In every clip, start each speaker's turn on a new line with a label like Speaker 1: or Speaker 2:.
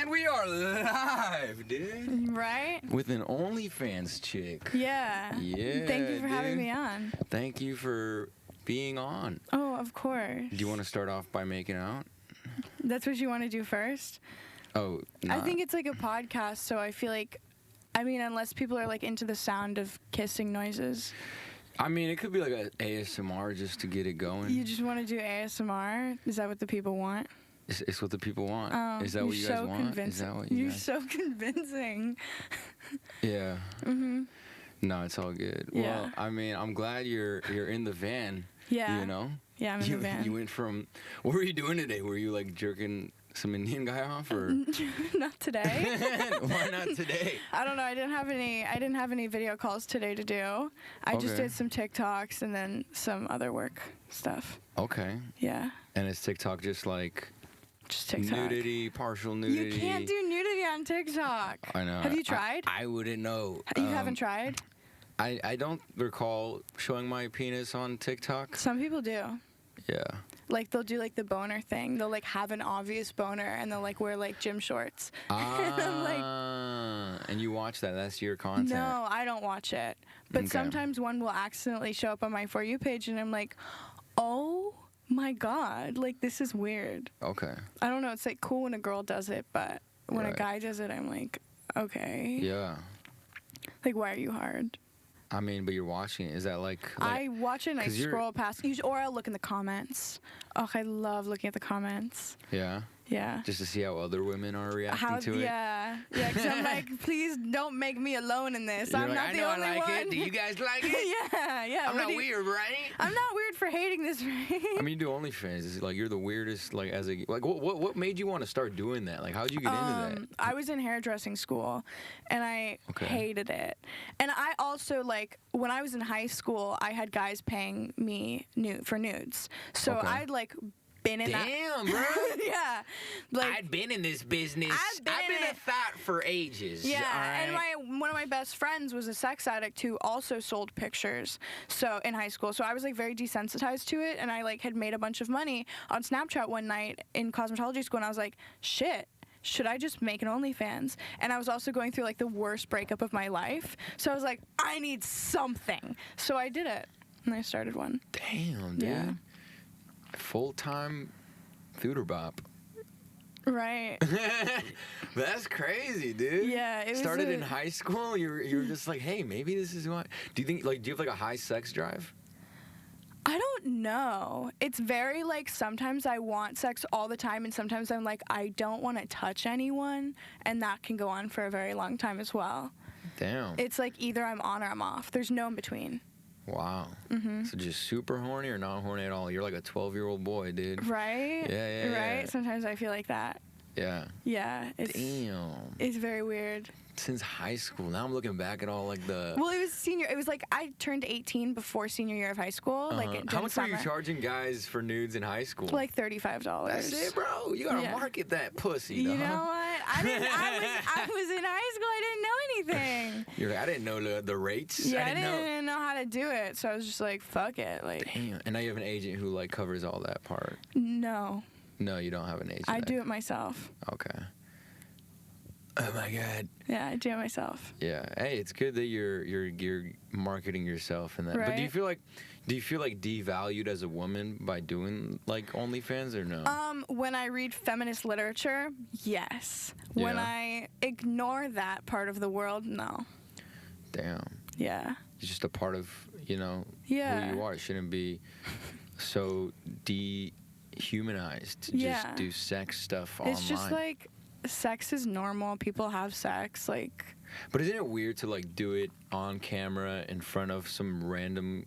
Speaker 1: And we are live, dude.
Speaker 2: Right?
Speaker 1: With an OnlyFans chick.
Speaker 2: Yeah.
Speaker 1: Yeah.
Speaker 2: Thank you for having me on.
Speaker 1: Thank you for being on.
Speaker 2: Oh, of course.
Speaker 1: Do you want to start off by making out?
Speaker 2: That's what you want to do first?
Speaker 1: Oh,
Speaker 2: I think it's like a podcast, so I feel like, I mean, unless people are like into the sound of kissing noises.
Speaker 1: I mean, it could be like an ASMR just to get it going.
Speaker 2: You just want to do ASMR? Is that what the people want?
Speaker 1: It's what the people want.
Speaker 2: Oh,
Speaker 1: Is that what you guys want? Is that what
Speaker 2: You're so convincing.
Speaker 1: Yeah.
Speaker 2: Mm-hmm.
Speaker 1: No, it's all good.
Speaker 2: Yeah.
Speaker 1: Well, I mean, I'm glad you're in the van.
Speaker 2: Yeah.
Speaker 1: You know?
Speaker 2: Yeah, I'm in the van.
Speaker 1: You went from, what were you doing today? Were you like jerking some Indian guy off, or
Speaker 2: not today?
Speaker 1: Why not today?
Speaker 2: I don't know. I didn't have any video calls today to do. I just did some TikToks and then some other work stuff.
Speaker 1: Okay.
Speaker 2: Yeah.
Speaker 1: And is TikTok just like
Speaker 2: just TikTok?
Speaker 1: Nudity, partial nudity?
Speaker 2: You can't do nudity on TikTok.
Speaker 1: I know.
Speaker 2: Have you tried?
Speaker 1: I wouldn't know.
Speaker 2: You haven't tried?
Speaker 1: I don't recall showing my penis on TikTok.
Speaker 2: Some people do.
Speaker 1: Yeah.
Speaker 2: Like, they'll do, like, the boner thing. They'll, like, have an obvious boner, and they'll, like, wear, like, gym shorts.
Speaker 1: And you watch that. That's your content.
Speaker 2: No, I don't watch it. But
Speaker 1: Okay.
Speaker 2: sometimes one will accidentally show up on my For You page, and I'm like, oh, my God. Like, this is weird.
Speaker 1: Okay.
Speaker 2: I don't know. It's, like, cool when a girl does it, but when a guy does it, I'm like, okay.
Speaker 1: Yeah.
Speaker 2: Like, why are you hard?
Speaker 1: I mean, but you're watching it. Is that like
Speaker 2: I watch it and I scroll past, or I'll look in the comments. Oh, I love looking at the comments.
Speaker 1: Yeah.
Speaker 2: Yeah.
Speaker 1: Just to see how other women are reacting to it.
Speaker 2: Yeah. Yeah, because I'm like, please don't make me alone in this.
Speaker 1: You're
Speaker 2: I'm
Speaker 1: like,
Speaker 2: not the only
Speaker 1: I like
Speaker 2: one.
Speaker 1: it. Do you guys like it?
Speaker 2: Yeah.
Speaker 1: I'm not weird, right?
Speaker 2: I'm not weird for hating this, right?
Speaker 1: I mean, you do OnlyFans. Is it like you're the weirdest? Like as a like, what made you want to start doing that? Like, how'd you get into that?
Speaker 2: I was in hairdressing school, and I hated it. And I also, like, when I was in high school, I had guys paying me for nudes. So I'd like been in
Speaker 1: Damn, bro.
Speaker 2: Yeah. Like,
Speaker 1: I'd been in this business. I've been a thought for ages.
Speaker 2: Yeah,
Speaker 1: right?
Speaker 2: and one of my best friends was a sex addict who also sold pictures. So in high school, so I was like very desensitized to it, and I like had made a bunch of money on Snapchat one night in cosmetology school, and I was like, shit. Should I just make an OnlyFans? And I was also going through like the worst breakup of my life. So I was like, I need something. So I did it, and I started one.
Speaker 1: Damn, dude.
Speaker 2: Yeah.
Speaker 1: Full-time theater bop.
Speaker 2: Right.
Speaker 1: That's crazy, dude.
Speaker 2: Yeah, it was
Speaker 1: started in high school. You're just like, hey, maybe this is what. Do you have like a high sex drive?
Speaker 2: I don't know. It's very like sometimes I want sex all the time, and sometimes I'm like, I don't want to touch anyone, and that can go on for a very long time as well.
Speaker 1: Damn.
Speaker 2: It's like either I'm on or I'm off. There's no in between.
Speaker 1: Wow.
Speaker 2: Mm-hmm.
Speaker 1: So just super horny or not horny at all? You're like a 12-year-old boy, dude.
Speaker 2: Right?
Speaker 1: Yeah.
Speaker 2: Right? Sometimes I feel like that.
Speaker 1: Yeah.
Speaker 2: Yeah.
Speaker 1: Damn.
Speaker 2: It's very weird.
Speaker 1: Since high school. Now I'm looking back at all like the...
Speaker 2: Well, it was like I turned 18 before senior year of high school. Like
Speaker 1: how much were you charging guys for nudes in high school?
Speaker 2: Like $35.
Speaker 1: That's it, bro. You gotta market that pussy,
Speaker 2: You
Speaker 1: dog.
Speaker 2: know what? I was in high school. I didn't know anything.
Speaker 1: You're like, I didn't know the rates.
Speaker 2: Yeah, I didn't know how to do it. So I was just like, fuck it. Like,
Speaker 1: damn. And now you have an agent who like covers all that part.
Speaker 2: No.
Speaker 1: No, you don't have an agent.
Speaker 2: I do it myself.
Speaker 1: Okay. Oh my God.
Speaker 2: Yeah, I do it myself.
Speaker 1: Yeah. Hey, it's good that you're marketing yourself and that.
Speaker 2: Right.
Speaker 1: But do you feel like devalued as a woman by doing like OnlyFans or no?
Speaker 2: When I read feminist literature, yes. When I ignore that part of the world, no.
Speaker 1: Damn.
Speaker 2: Yeah.
Speaker 1: It's just a part of, who you are. It shouldn't be so dehumanized to just do sex stuff online.
Speaker 2: It's just like sex is normal. People have sex, like.
Speaker 1: But isn't it weird to like do it on camera in front of some random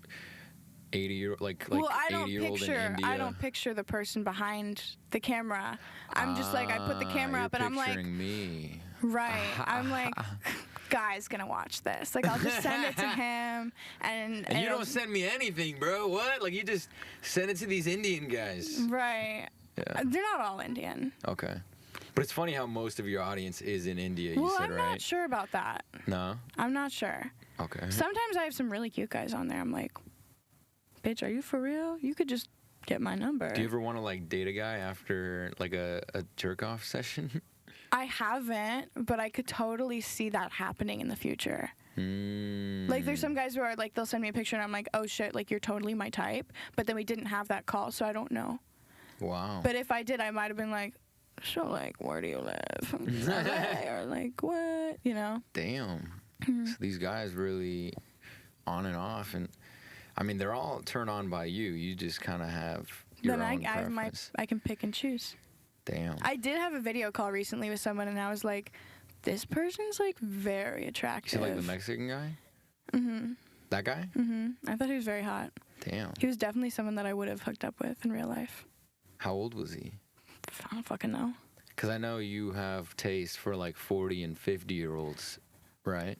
Speaker 1: 80-year-old
Speaker 2: well, I
Speaker 1: 80-year-old in India?
Speaker 2: I don't picture the person behind the camera. I'm just like, I put the camera up and I'm like,
Speaker 1: picturing me.
Speaker 2: Right. I'm like, guy's gonna watch this. Like, I'll just send it to him, and
Speaker 1: you don't send me anything, bro. What? Like, you just send it to these Indian guys.
Speaker 2: Right.
Speaker 1: Yeah.
Speaker 2: They're not all Indian.
Speaker 1: Okay. But it's funny how most of your audience is in India, you said,
Speaker 2: I'm
Speaker 1: right?
Speaker 2: not sure about that.
Speaker 1: No?
Speaker 2: I'm not sure.
Speaker 1: Okay.
Speaker 2: Sometimes I have some really cute guys on there. I'm like, bitch, are you for real? You could just get my number.
Speaker 1: Do you ever want to, like, date a guy after, like, a jerk-off session?
Speaker 2: I haven't, but I could totally see that happening in the future. Like, there's some guys who are like, they'll send me a picture and I'm like, oh shit, like, you're totally my type. But then we didn't have that call, so I don't know.
Speaker 1: Wow.
Speaker 2: But if I did, I might have been like, so, like, where do you live? Or like, what? You know?
Speaker 1: Damn. So these guys really on and off, and I mean, they're all turned on by you. You just kind of have your own preference.
Speaker 2: I can pick and choose.
Speaker 1: Damn.
Speaker 2: I did have a video call recently with someone, and I was like, this person's, like, very attractive.
Speaker 1: Is he like the Mexican guy? That guy?
Speaker 2: I thought he was very hot.
Speaker 1: Damn.
Speaker 2: He was definitely someone that I would have hooked up with in real life.
Speaker 1: How old was he?
Speaker 2: I don't fucking know.
Speaker 1: Because I know you have taste for like 40 and 50-year-olds, right?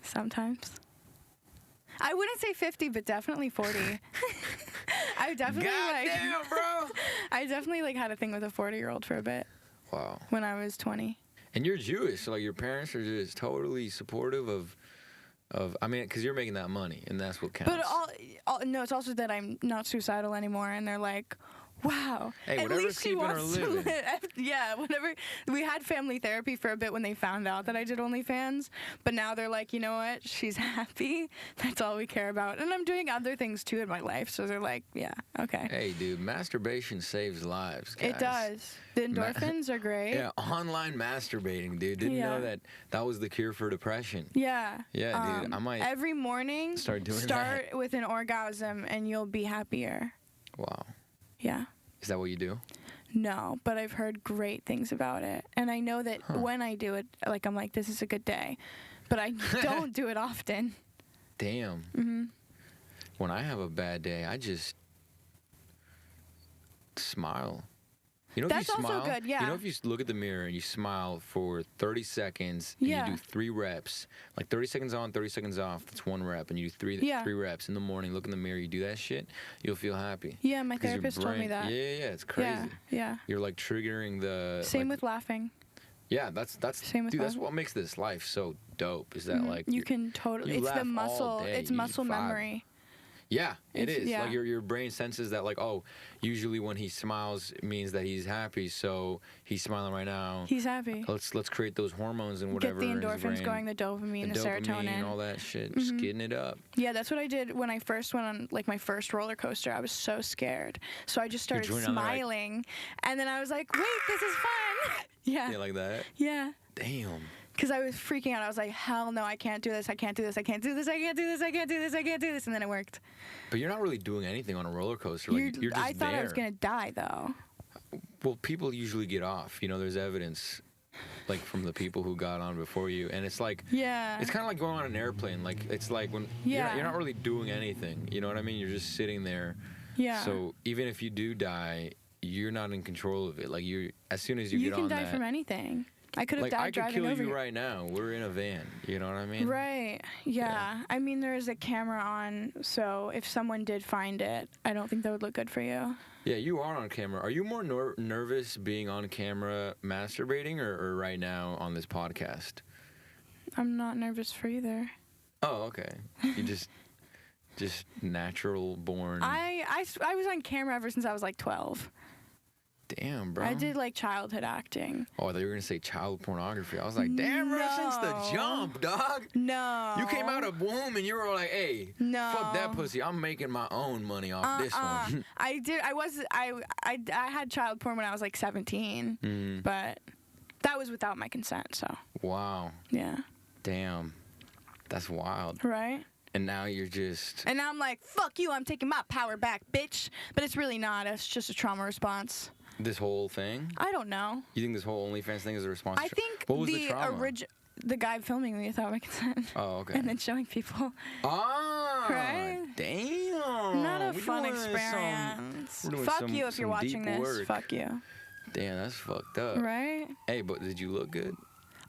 Speaker 2: Sometimes. I wouldn't say 50, but definitely 40. I definitely
Speaker 1: Goddamn, bro.
Speaker 2: I definitely like had a thing with a 40-year-old for a bit.
Speaker 1: Wow.
Speaker 2: When I was 20.
Speaker 1: And you're Jewish, so like your parents are just totally supportive of I mean, because you're making that money, and that's what counts.
Speaker 2: But no, it's also that I'm not suicidal anymore, and they're like, wow.
Speaker 1: Hey,
Speaker 2: at
Speaker 1: whatever's
Speaker 2: least she
Speaker 1: keeping her
Speaker 2: wants to
Speaker 1: living.
Speaker 2: live. Yeah, whatever. We had family therapy for a bit when they found out that I did OnlyFans, but now they're like, you know what? She's happy. That's all we care about. And I'm doing other things too in my life, so they're like, yeah, okay.
Speaker 1: Hey, dude, masturbation saves lives, guys.
Speaker 2: It does. The endorphins are great.
Speaker 1: Yeah, online masturbating, dude. Didn't know that was the cure for depression.
Speaker 2: Yeah.
Speaker 1: Yeah, dude. I might
Speaker 2: every morning
Speaker 1: start doing
Speaker 2: start with an orgasm and you'll be happier.
Speaker 1: Wow.
Speaker 2: Yeah.
Speaker 1: Is that what you do?
Speaker 2: No, but I've heard great things about it. And I know that when I do it, like, I'm like, this is a good day. But I don't do it often.
Speaker 1: Damn. When I have a bad day, I just smile. You know,
Speaker 2: That's
Speaker 1: if you smile,
Speaker 2: also good, yeah.
Speaker 1: You know, if you look at the mirror and you smile for 30 seconds and you do 3 reps, like 30 seconds on, 30 seconds off, that's 1 rep, and you do 3 reps in the morning, look in the mirror, you do that shit, you'll feel happy.
Speaker 2: Yeah, my therapist told me that.
Speaker 1: Yeah, it's crazy.
Speaker 2: Yeah.
Speaker 1: You're like triggering the...
Speaker 2: Same with laughing.
Speaker 1: Yeah, that's
Speaker 2: Same with
Speaker 1: dude, that's
Speaker 2: laughing.
Speaker 1: what makes this life so dope, is that like...
Speaker 2: You can totally... It's the muscle. It's muscle memory.
Speaker 1: Yeah, it is.
Speaker 2: Yeah.
Speaker 1: Like your brain senses that, like, oh, usually when he smiles, it means that he's happy. So he's smiling right now.
Speaker 2: He's happy.
Speaker 1: Let's create those hormones and whatever.
Speaker 2: Get the endorphins going, the dopamine, the serotonin,
Speaker 1: and all that shit. Just getting it up.
Speaker 2: Yeah, that's what I did when I first went on like my first roller coaster. I was so scared, so I just started smiling, and then I was like, wait, this is fun. Yeah.
Speaker 1: Yeah, like that.
Speaker 2: Yeah.
Speaker 1: Damn.
Speaker 2: Because I was freaking out. I was like, hell no, I can't do this. I can't do this. I can't do this. I can't do this. I can't do this. I can't do this. And then it worked.
Speaker 1: But you're not really doing anything on a roller coaster. Like, you're just
Speaker 2: I thought
Speaker 1: there.
Speaker 2: I was going to die, though.
Speaker 1: Well, people usually get off. You know, there's evidence, like, from the people who got on before you. And it's like...
Speaker 2: Yeah.
Speaker 1: It's kind of like going on an airplane. Like, it's like when...
Speaker 2: Yeah.
Speaker 1: You're not really doing anything. You know what I mean? You're just sitting there.
Speaker 2: Yeah.
Speaker 1: So even if you do die, you're not in control of it. Like, as soon as you get on that...
Speaker 2: You can die from anything. I could have died driving over.
Speaker 1: I could kill you right now. We're in a van. You know what I mean?
Speaker 2: Right. Yeah. I mean, there is a camera on, so if someone did find it, I don't think that would look good for you.
Speaker 1: Yeah, you are on camera. Are you more nervous being on camera masturbating or right now on this podcast?
Speaker 2: I'm not nervous for either.
Speaker 1: Oh, okay. You just natural born.
Speaker 2: I was on camera ever since I was like 12.
Speaker 1: Damn, bro.
Speaker 2: I did like childhood acting.
Speaker 1: Oh, I thought you were gonna say child pornography. I was like, damn, bro, since the jump, dog.
Speaker 2: No.
Speaker 1: You came out of womb and you were like, hey, fuck that pussy. I'm making my own money off this one.
Speaker 2: I had child porn when I was like 17, but that was without my consent. So.
Speaker 1: Wow.
Speaker 2: Yeah.
Speaker 1: Damn. That's wild.
Speaker 2: Right.
Speaker 1: And now you're just...
Speaker 2: And now I'm like, fuck you, I'm taking my power back, bitch. But it's really not. It's just a trauma response.
Speaker 1: This whole thing?
Speaker 2: I don't know.
Speaker 1: You think this whole OnlyFans thing is a response?
Speaker 2: I think
Speaker 1: what was the trauma?
Speaker 2: The guy filming me without my consent.
Speaker 1: Oh, okay.
Speaker 2: And then showing people.
Speaker 1: Ah,
Speaker 2: right?
Speaker 1: Damn.
Speaker 2: Not a fun experience. Fuck you if you're watching this.
Speaker 1: Work.
Speaker 2: Fuck you.
Speaker 1: Damn, that's fucked up.
Speaker 2: Right?
Speaker 1: Hey, but did you look good?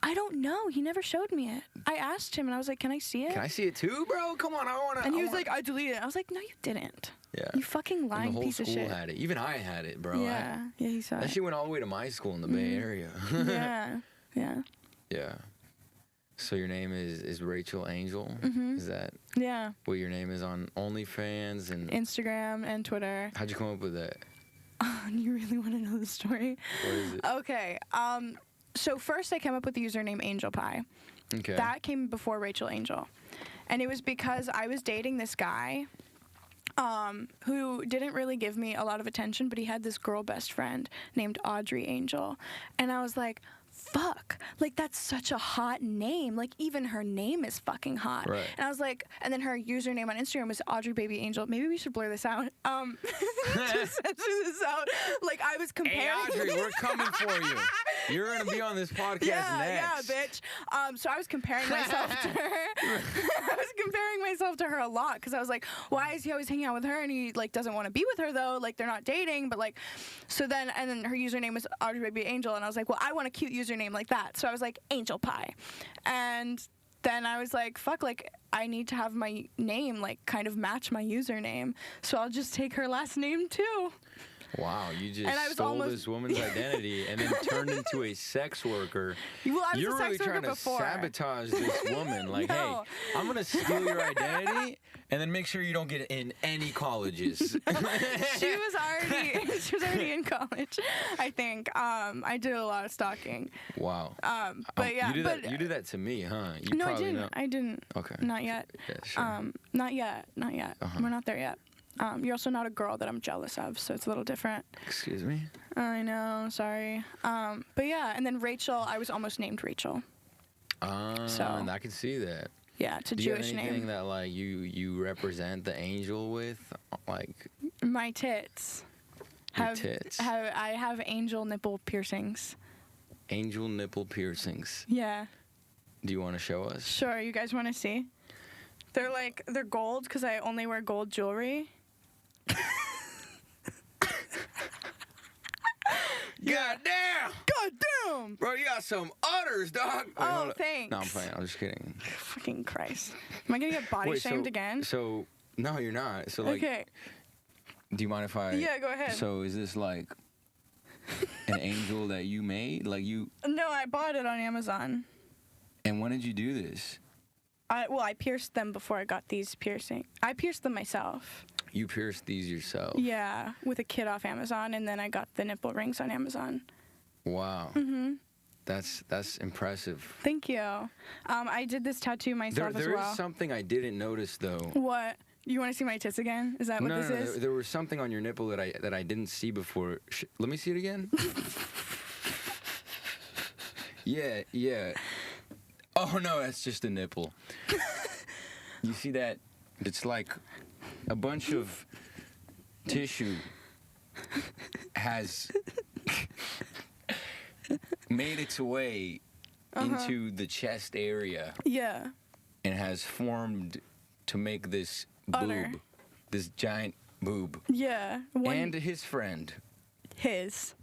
Speaker 2: I don't know. He never showed me it. I asked him, and I was like, can I see it?
Speaker 1: Can I see it too, bro? Come on, I want to.
Speaker 2: And he was like, I deleted it. I was like, no, you didn't.
Speaker 1: Yeah.
Speaker 2: You fucking lying piece of shit.
Speaker 1: The whole school had it. Even I had it, bro.
Speaker 2: Yeah. Yeah, he saw it.
Speaker 1: That shit went all the way to my school in the Bay Area.
Speaker 2: Yeah. Yeah.
Speaker 1: Yeah. So your name is Rachel Angel? Is that what your name is on OnlyFans and
Speaker 2: Instagram and Twitter?
Speaker 1: How'd you come up with that?
Speaker 2: You really want to know the story?
Speaker 1: What is it?
Speaker 2: Okay. So first I came up with the username Angel Pie.
Speaker 1: Okay.
Speaker 2: That came before Rachel Angel. And it was because I was dating this guy who didn't really give me a lot of attention, but he had this girl best friend named Audrey Angel. And I was like, fuck, like that's such a hot name. Like even her name is fucking hot.
Speaker 1: Right.
Speaker 2: And I was like, and then her username on Instagram was Audrey Baby Angel. Maybe we should blur this out. Just censor this out. Like I was comparing.
Speaker 1: Hey Audrey, we're coming for you. You're gonna be on this podcast next.
Speaker 2: Yeah, bitch. So I was comparing myself to her. I was comparing myself to her a lot because I was like, why is he always hanging out with her and he like doesn't want to be with her though? Like they're not dating, but like, so then and then her username was Audrey Baby Angel, and I was like, well, I want a cute username like that. So I was like, Angel Pie. And then I was like, fuck, like I need to have my name like kind of match my username. So I'll just take her last name too.
Speaker 1: Wow, you just stole this woman's identity and then turned into a sex worker.
Speaker 2: Well, I was
Speaker 1: You're
Speaker 2: a sex
Speaker 1: really
Speaker 2: worker
Speaker 1: trying to
Speaker 2: before.
Speaker 1: Sabotage this woman. Like,
Speaker 2: No.
Speaker 1: hey, I'm going to steal your identity and then make sure you don't get in any colleges.
Speaker 2: She was already in college, I think. I did a lot of stalking.
Speaker 1: Wow.
Speaker 2: But yeah,
Speaker 1: you did that to me, huh? You
Speaker 2: no, I
Speaker 1: probably
Speaker 2: didn't.
Speaker 1: know.
Speaker 2: I didn't.
Speaker 1: Okay.
Speaker 2: Not yet.
Speaker 1: Yeah, sure.
Speaker 2: Not yet. Not yet. We're not there yet. You're also not a girl that I'm jealous of, so it's a little different.
Speaker 1: Excuse me?
Speaker 2: I know, sorry. But yeah, and then Rachel, I was almost named Rachel. So
Speaker 1: And I can see that.
Speaker 2: Yeah, it's a
Speaker 1: Do you
Speaker 2: Jewish
Speaker 1: have anything
Speaker 2: name.
Speaker 1: that like you represent the angel with, like
Speaker 2: My tits.
Speaker 1: your tits?
Speaker 2: I have angel nipple piercings.
Speaker 1: Angel nipple piercings.
Speaker 2: Yeah.
Speaker 1: Do you want to show us?
Speaker 2: Sure, you guys want to see? They're gold because I only wear gold jewelry.
Speaker 1: God damn!
Speaker 2: God damn!
Speaker 1: Bro, you got some udders, dog. Wait,
Speaker 2: Oh,
Speaker 1: hold up.
Speaker 2: thanks.
Speaker 1: No, I'm playing. I'm just kidding.
Speaker 2: Fucking Christ. Am I gonna get body shamed again?
Speaker 1: So, no, you're not. So, like,
Speaker 2: Okay.
Speaker 1: do you mind if I?
Speaker 2: Yeah, go ahead.
Speaker 1: So, is this like an angel that you made? Like you?
Speaker 2: No, I bought it on Amazon.
Speaker 1: And when did you do this?
Speaker 2: I pierced them before I got these piercing. I pierced them myself.
Speaker 1: You pierced these yourself?
Speaker 2: Yeah, with a kit off Amazon, and then I got the nipple rings on Amazon.
Speaker 1: Wow.
Speaker 2: Mhm.
Speaker 1: That's impressive.
Speaker 2: Thank you. I did this tattoo myself as
Speaker 1: There
Speaker 2: well.
Speaker 1: is something I didn't notice though.
Speaker 2: What? You want to see my tits again? Is that what this is?
Speaker 1: There was something on your nipple that I didn't see before. Let me see it again. Yeah. Oh no, that's just a nipple. You see that? It's like a bunch of tissue has made its way into the chest area.
Speaker 2: Yeah.
Speaker 1: And has formed to make this
Speaker 2: Udder.
Speaker 1: boob, this giant boob.
Speaker 2: Yeah.
Speaker 1: And his friend.
Speaker 2: His.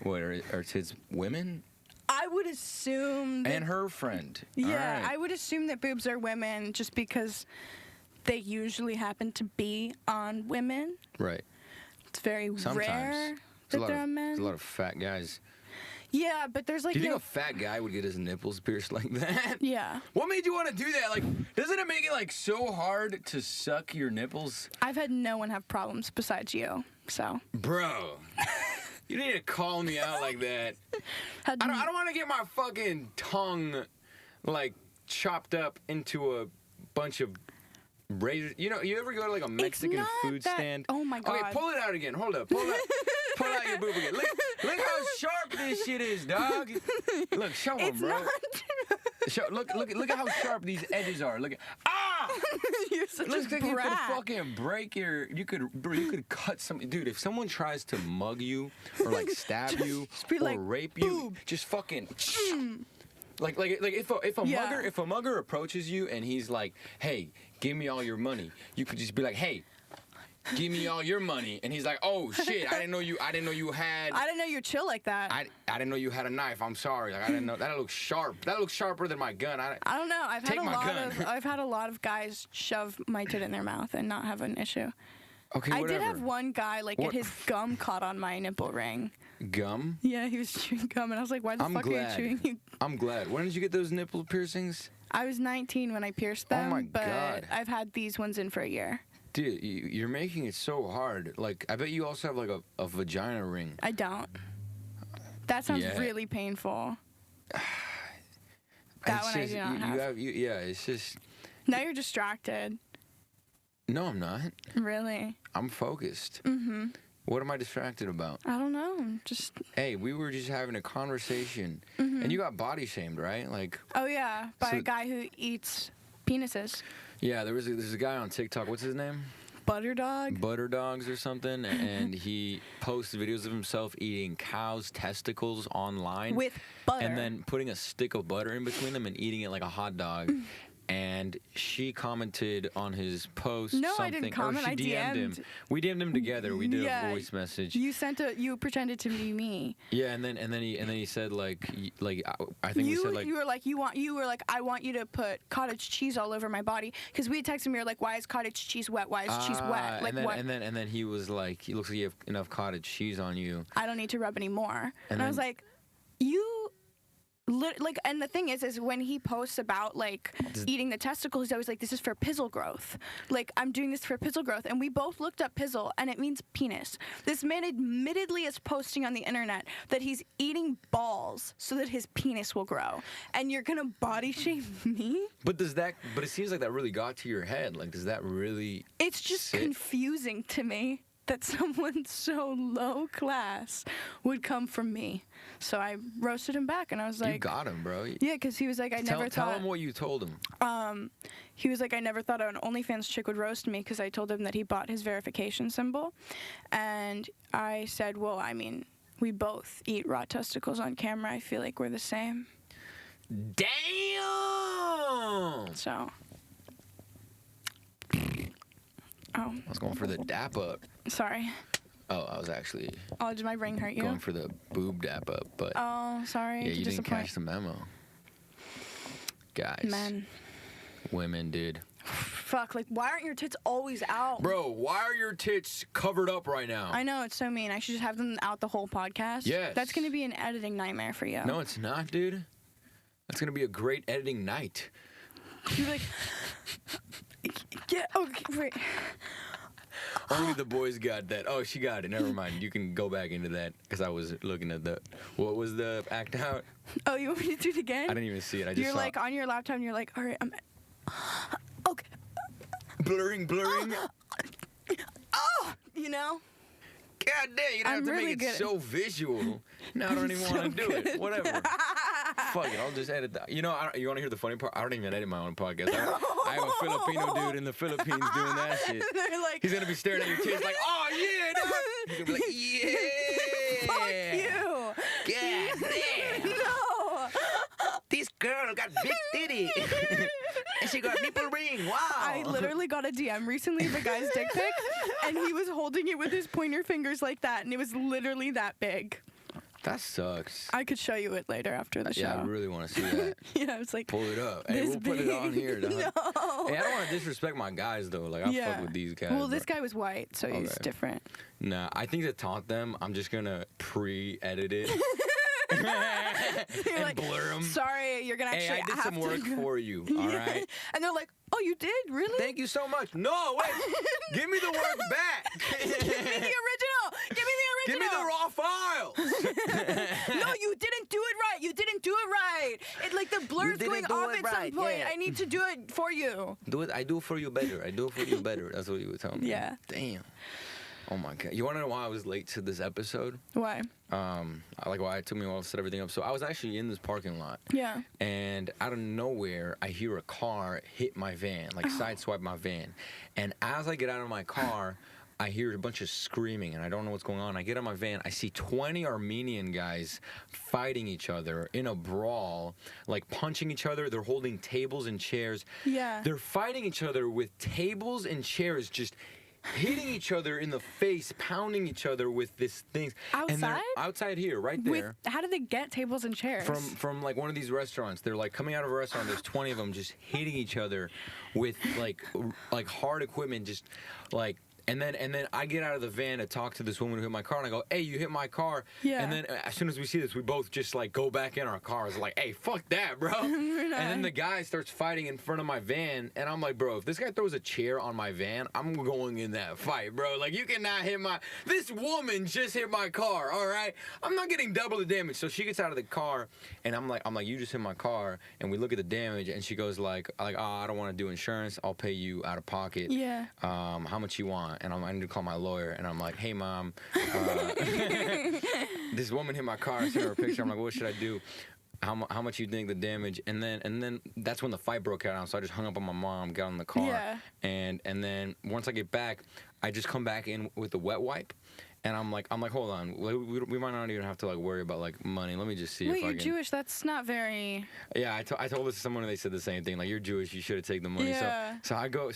Speaker 1: What are his women?
Speaker 2: I would assume.
Speaker 1: And her friend.
Speaker 2: Yeah,
Speaker 1: All right.
Speaker 2: I would assume that boobs are women just because they usually happen to be on women.
Speaker 1: Right.
Speaker 2: It's very rare that they're on men.
Speaker 1: There's a lot of fat guys.
Speaker 2: Yeah, but there's like.
Speaker 1: Do you think a fat guy would get his nipples pierced like that?
Speaker 2: Yeah.
Speaker 1: What made you want to do that? Like, doesn't it make it like so hard to suck your nipples?
Speaker 2: I've had no one have problems besides you, so.
Speaker 1: Bro. You need to call me out like that. I don't want to get my fucking tongue, like, chopped up into a bunch of razors. You know, you ever go to, like, a Mexican food stand?
Speaker 2: Oh, my God.
Speaker 1: Okay, pull it out again. Hold up. Pull out your boob again. Look how sharp this shit is, dog. Look, show them, bro. Look at how sharp these edges are. Look at
Speaker 2: You're such
Speaker 1: looks
Speaker 2: a
Speaker 1: like you
Speaker 2: brat.
Speaker 1: could fucking break your. You could cut some. Dude, if someone tries to mug you or like stab you or
Speaker 2: like,
Speaker 1: rape you,
Speaker 2: boob.
Speaker 1: just fucking. Like if a mugger approaches you and he's like, "Hey, give me all your money," you could just be like, "Hey, give me all your money," and he's like, "Oh shit, I didn't know you had."
Speaker 2: I didn't know you're chill like that.
Speaker 1: I didn't know you had a knife. I'm sorry. Like I didn't know that looks sharp. That looks sharper than my gun.
Speaker 2: I don't know. I've had a lot of guys shove my tit in their mouth and not have an issue.
Speaker 1: Okay,
Speaker 2: I
Speaker 1: whatever.
Speaker 2: did have one guy get his gum caught on my nipple ring.
Speaker 1: Gum?
Speaker 2: Yeah, he was chewing gum, and I was like, "Why the fuck are you chewing?"
Speaker 1: I'm glad. When did you get those nipple piercings?
Speaker 2: I was 19 when I pierced them.
Speaker 1: Oh my
Speaker 2: but
Speaker 1: God.
Speaker 2: I've had these ones in for a year.
Speaker 1: Dude, you're making it so hard. Like, I bet you also have like a vagina ring.
Speaker 2: I don't. That sounds really painful. That one I do not have.
Speaker 1: Yeah, it's just...
Speaker 2: Now you're distracted.
Speaker 1: No, I'm not.
Speaker 2: Really?
Speaker 1: I'm focused.
Speaker 2: Mm-hmm.
Speaker 1: What am I distracted about?
Speaker 2: I don't know. Just...
Speaker 1: Hey, we were just having a conversation, and you got body shamed, right? Like...
Speaker 2: Oh, yeah, by a guy who eats penises.
Speaker 1: Yeah, there's a guy on TikTok. What's his name?
Speaker 2: Butter
Speaker 1: Dogs or something, and he posts videos of himself eating cows' testicles online
Speaker 2: with butter,
Speaker 1: and then putting a stick of butter in between them and eating it like a hot dog. And she commented on his post.
Speaker 2: No,
Speaker 1: something,
Speaker 2: I didn't comment.
Speaker 1: Or she DM'd him. We DM'd him together. We did a voice message.
Speaker 2: You pretended to be me.
Speaker 1: Yeah, and then he said like I think we said like
Speaker 2: you were like I want you to put cottage cheese all over my body, because we had texted me, we were like, why is cottage cheese wet? Why is cheese wet? Like what?
Speaker 1: And then he was like, he looks like you have enough cottage cheese on you.
Speaker 2: I don't need to rub any more. And I was like, and the thing is when he posts about like eating the testicles, he's always like, this is for pizzle growth. Like, I'm doing this for pizzle growth. And we both looked up pizzle, and it means penis. This man admittedly is posting on the internet that he's eating balls so that his penis will grow. And you're gonna body shame me?
Speaker 1: But it seems like that really got to your head. Like, does that really...
Speaker 2: It's just confusing to me that someone so low class would come from me. So I roasted him back, and I was like...
Speaker 1: You got him, bro.
Speaker 2: Yeah, because he was like,
Speaker 1: Tell him what you told him.
Speaker 2: He was like, I never thought an OnlyFans chick would roast me, because I told him that he bought his verification symbol. And I said, well, I mean, we both eat raw testicles on camera. I feel like we're the same.
Speaker 1: Damn!
Speaker 2: So...
Speaker 1: I was going for the dap up.
Speaker 2: Sorry.
Speaker 1: Oh, I was actually...
Speaker 2: Oh, did my ring hurt you?
Speaker 1: Going for the boob dap up, but...
Speaker 2: Oh, sorry.
Speaker 1: Yeah, you didn't catch the memo. Guys.
Speaker 2: Men.
Speaker 1: Women, dude.
Speaker 2: Fuck, like, why aren't your tits always out?
Speaker 1: Bro, why are your tits covered up right now?
Speaker 2: I know, it's so mean. I should just have them out the whole podcast.
Speaker 1: Yes.
Speaker 2: That's going to be an editing nightmare for you.
Speaker 1: No, it's not, dude. That's going to be a great editing night.
Speaker 2: You're like... Yeah, okay, wait.
Speaker 1: Only the boys got that. Oh, she got it. Never mind. You can go back into that, because I was looking at what was the act out?
Speaker 2: Oh, you want me to do it again?
Speaker 1: I didn't even see it.
Speaker 2: You're like on your laptop, and you're like, all right, I'm... Okay.
Speaker 1: Blurring.
Speaker 2: Oh! You know?
Speaker 1: God damn, you don't have to
Speaker 2: really
Speaker 1: make it so visual. No, I don't even want to do it. Whatever. Fuck it, I'll just edit that. You know, you want to hear the funny part? I don't even edit my own podcast. I have a Filipino dude in the Philippines doing that shit.
Speaker 2: Like,
Speaker 1: he's going to be staring at your tits like, oh, yeah, dog. He's going to be like, yeah.
Speaker 2: Fuck you.
Speaker 1: God damn.
Speaker 2: No.
Speaker 1: This girl got big titty. And she got nipple ring. Wow.
Speaker 2: I literally got a DM recently of a guy's dick pic, and he was holding it with his pointer fingers like that, and it was literally that big.
Speaker 1: That sucks.
Speaker 2: I could show you it later after the show.
Speaker 1: Yeah, I really want to see that.
Speaker 2: Yeah, it's like...
Speaker 1: Pull it up. Hey, we'll put it on here, dog.
Speaker 2: No.
Speaker 1: Hey, I don't want to disrespect my guys, though. Like, I fuck with these guys.
Speaker 2: Well, this guy was white, so he's different.
Speaker 1: Nah, I think to taunt them, I'm just going to pre-edit it.
Speaker 2: You're
Speaker 1: and
Speaker 2: like,
Speaker 1: blur them.
Speaker 2: Sorry, you're going to actually
Speaker 1: I did some work for you, all right?
Speaker 2: And they're like, oh, you did? Really?
Speaker 1: Thank you so much. No, wait. Give me the work back.
Speaker 2: Give me the original. Give me the original.
Speaker 1: Give me the raw files.
Speaker 2: No, you didn't do it right. You didn't do it right. It like the blur's going off at some point. Yeah. I need to do it for you.
Speaker 1: Do it. I do it for you better. I do it for you better. That's what you would tell me.
Speaker 2: Yeah.
Speaker 1: Damn. Oh my God. You want to know why I was late to this episode?
Speaker 2: Why?
Speaker 1: Why it took me a while to set everything up. So I was actually in this parking lot.
Speaker 2: Yeah.
Speaker 1: And out of nowhere, I hear a car hit my van, like sideswipe my van. And as I get out of my car, I hear a bunch of screaming, and I don't know what's going on. I get out of my van. I see 20 Armenian guys fighting each other in a brawl, like punching each other. They're holding tables and chairs.
Speaker 2: Yeah.
Speaker 1: They're fighting each other with tables and chairs, just hitting each other in the face, pounding each other with this thing.
Speaker 2: Outside?
Speaker 1: And they're outside here, right there.
Speaker 2: How did they get tables and chairs?
Speaker 1: From like one of these restaurants. They're like coming out of a restaurant. There's 20 of them just hitting each other with like hard equipment, just like. And then I get out of the van to talk to this woman who hit my car, and I go, "Hey, you hit my car." Yeah. And then as soon as we see this, we both just like go back in our cars, like, "Hey, fuck that, bro." And then the guy starts fighting in front of my van, and I'm like, "Bro, if this guy throws a chair on my van, I'm going in that fight, bro. Like, you cannot hit my. This woman just hit my car, all right? I'm not getting double the damage." So she gets out of the car, and I'm like, "You just hit my car," and we look at the damage, and she goes like, "Oh, I don't want to do insurance. I'll pay you out of pocket. Yeah. How much you want?" And I need to call my lawyer, and I'm like, "Hey, mom, this woman hit my car." I sent her a picture. I'm like, "What should I do? How much you think the damage?" And then that's when the fight broke out. So I just hung up on my mom, got in the car, and then once I get back, I just come back in with the wet wipe. And I'm like, hold on, we might not even have to like worry about like money. Let me just see.
Speaker 2: Wait, you're Jewish? That's not very.
Speaker 1: Yeah, I told this to someone and they said the same thing. Like, you're Jewish, you should have taken the money.
Speaker 2: Yeah.
Speaker 1: So I go.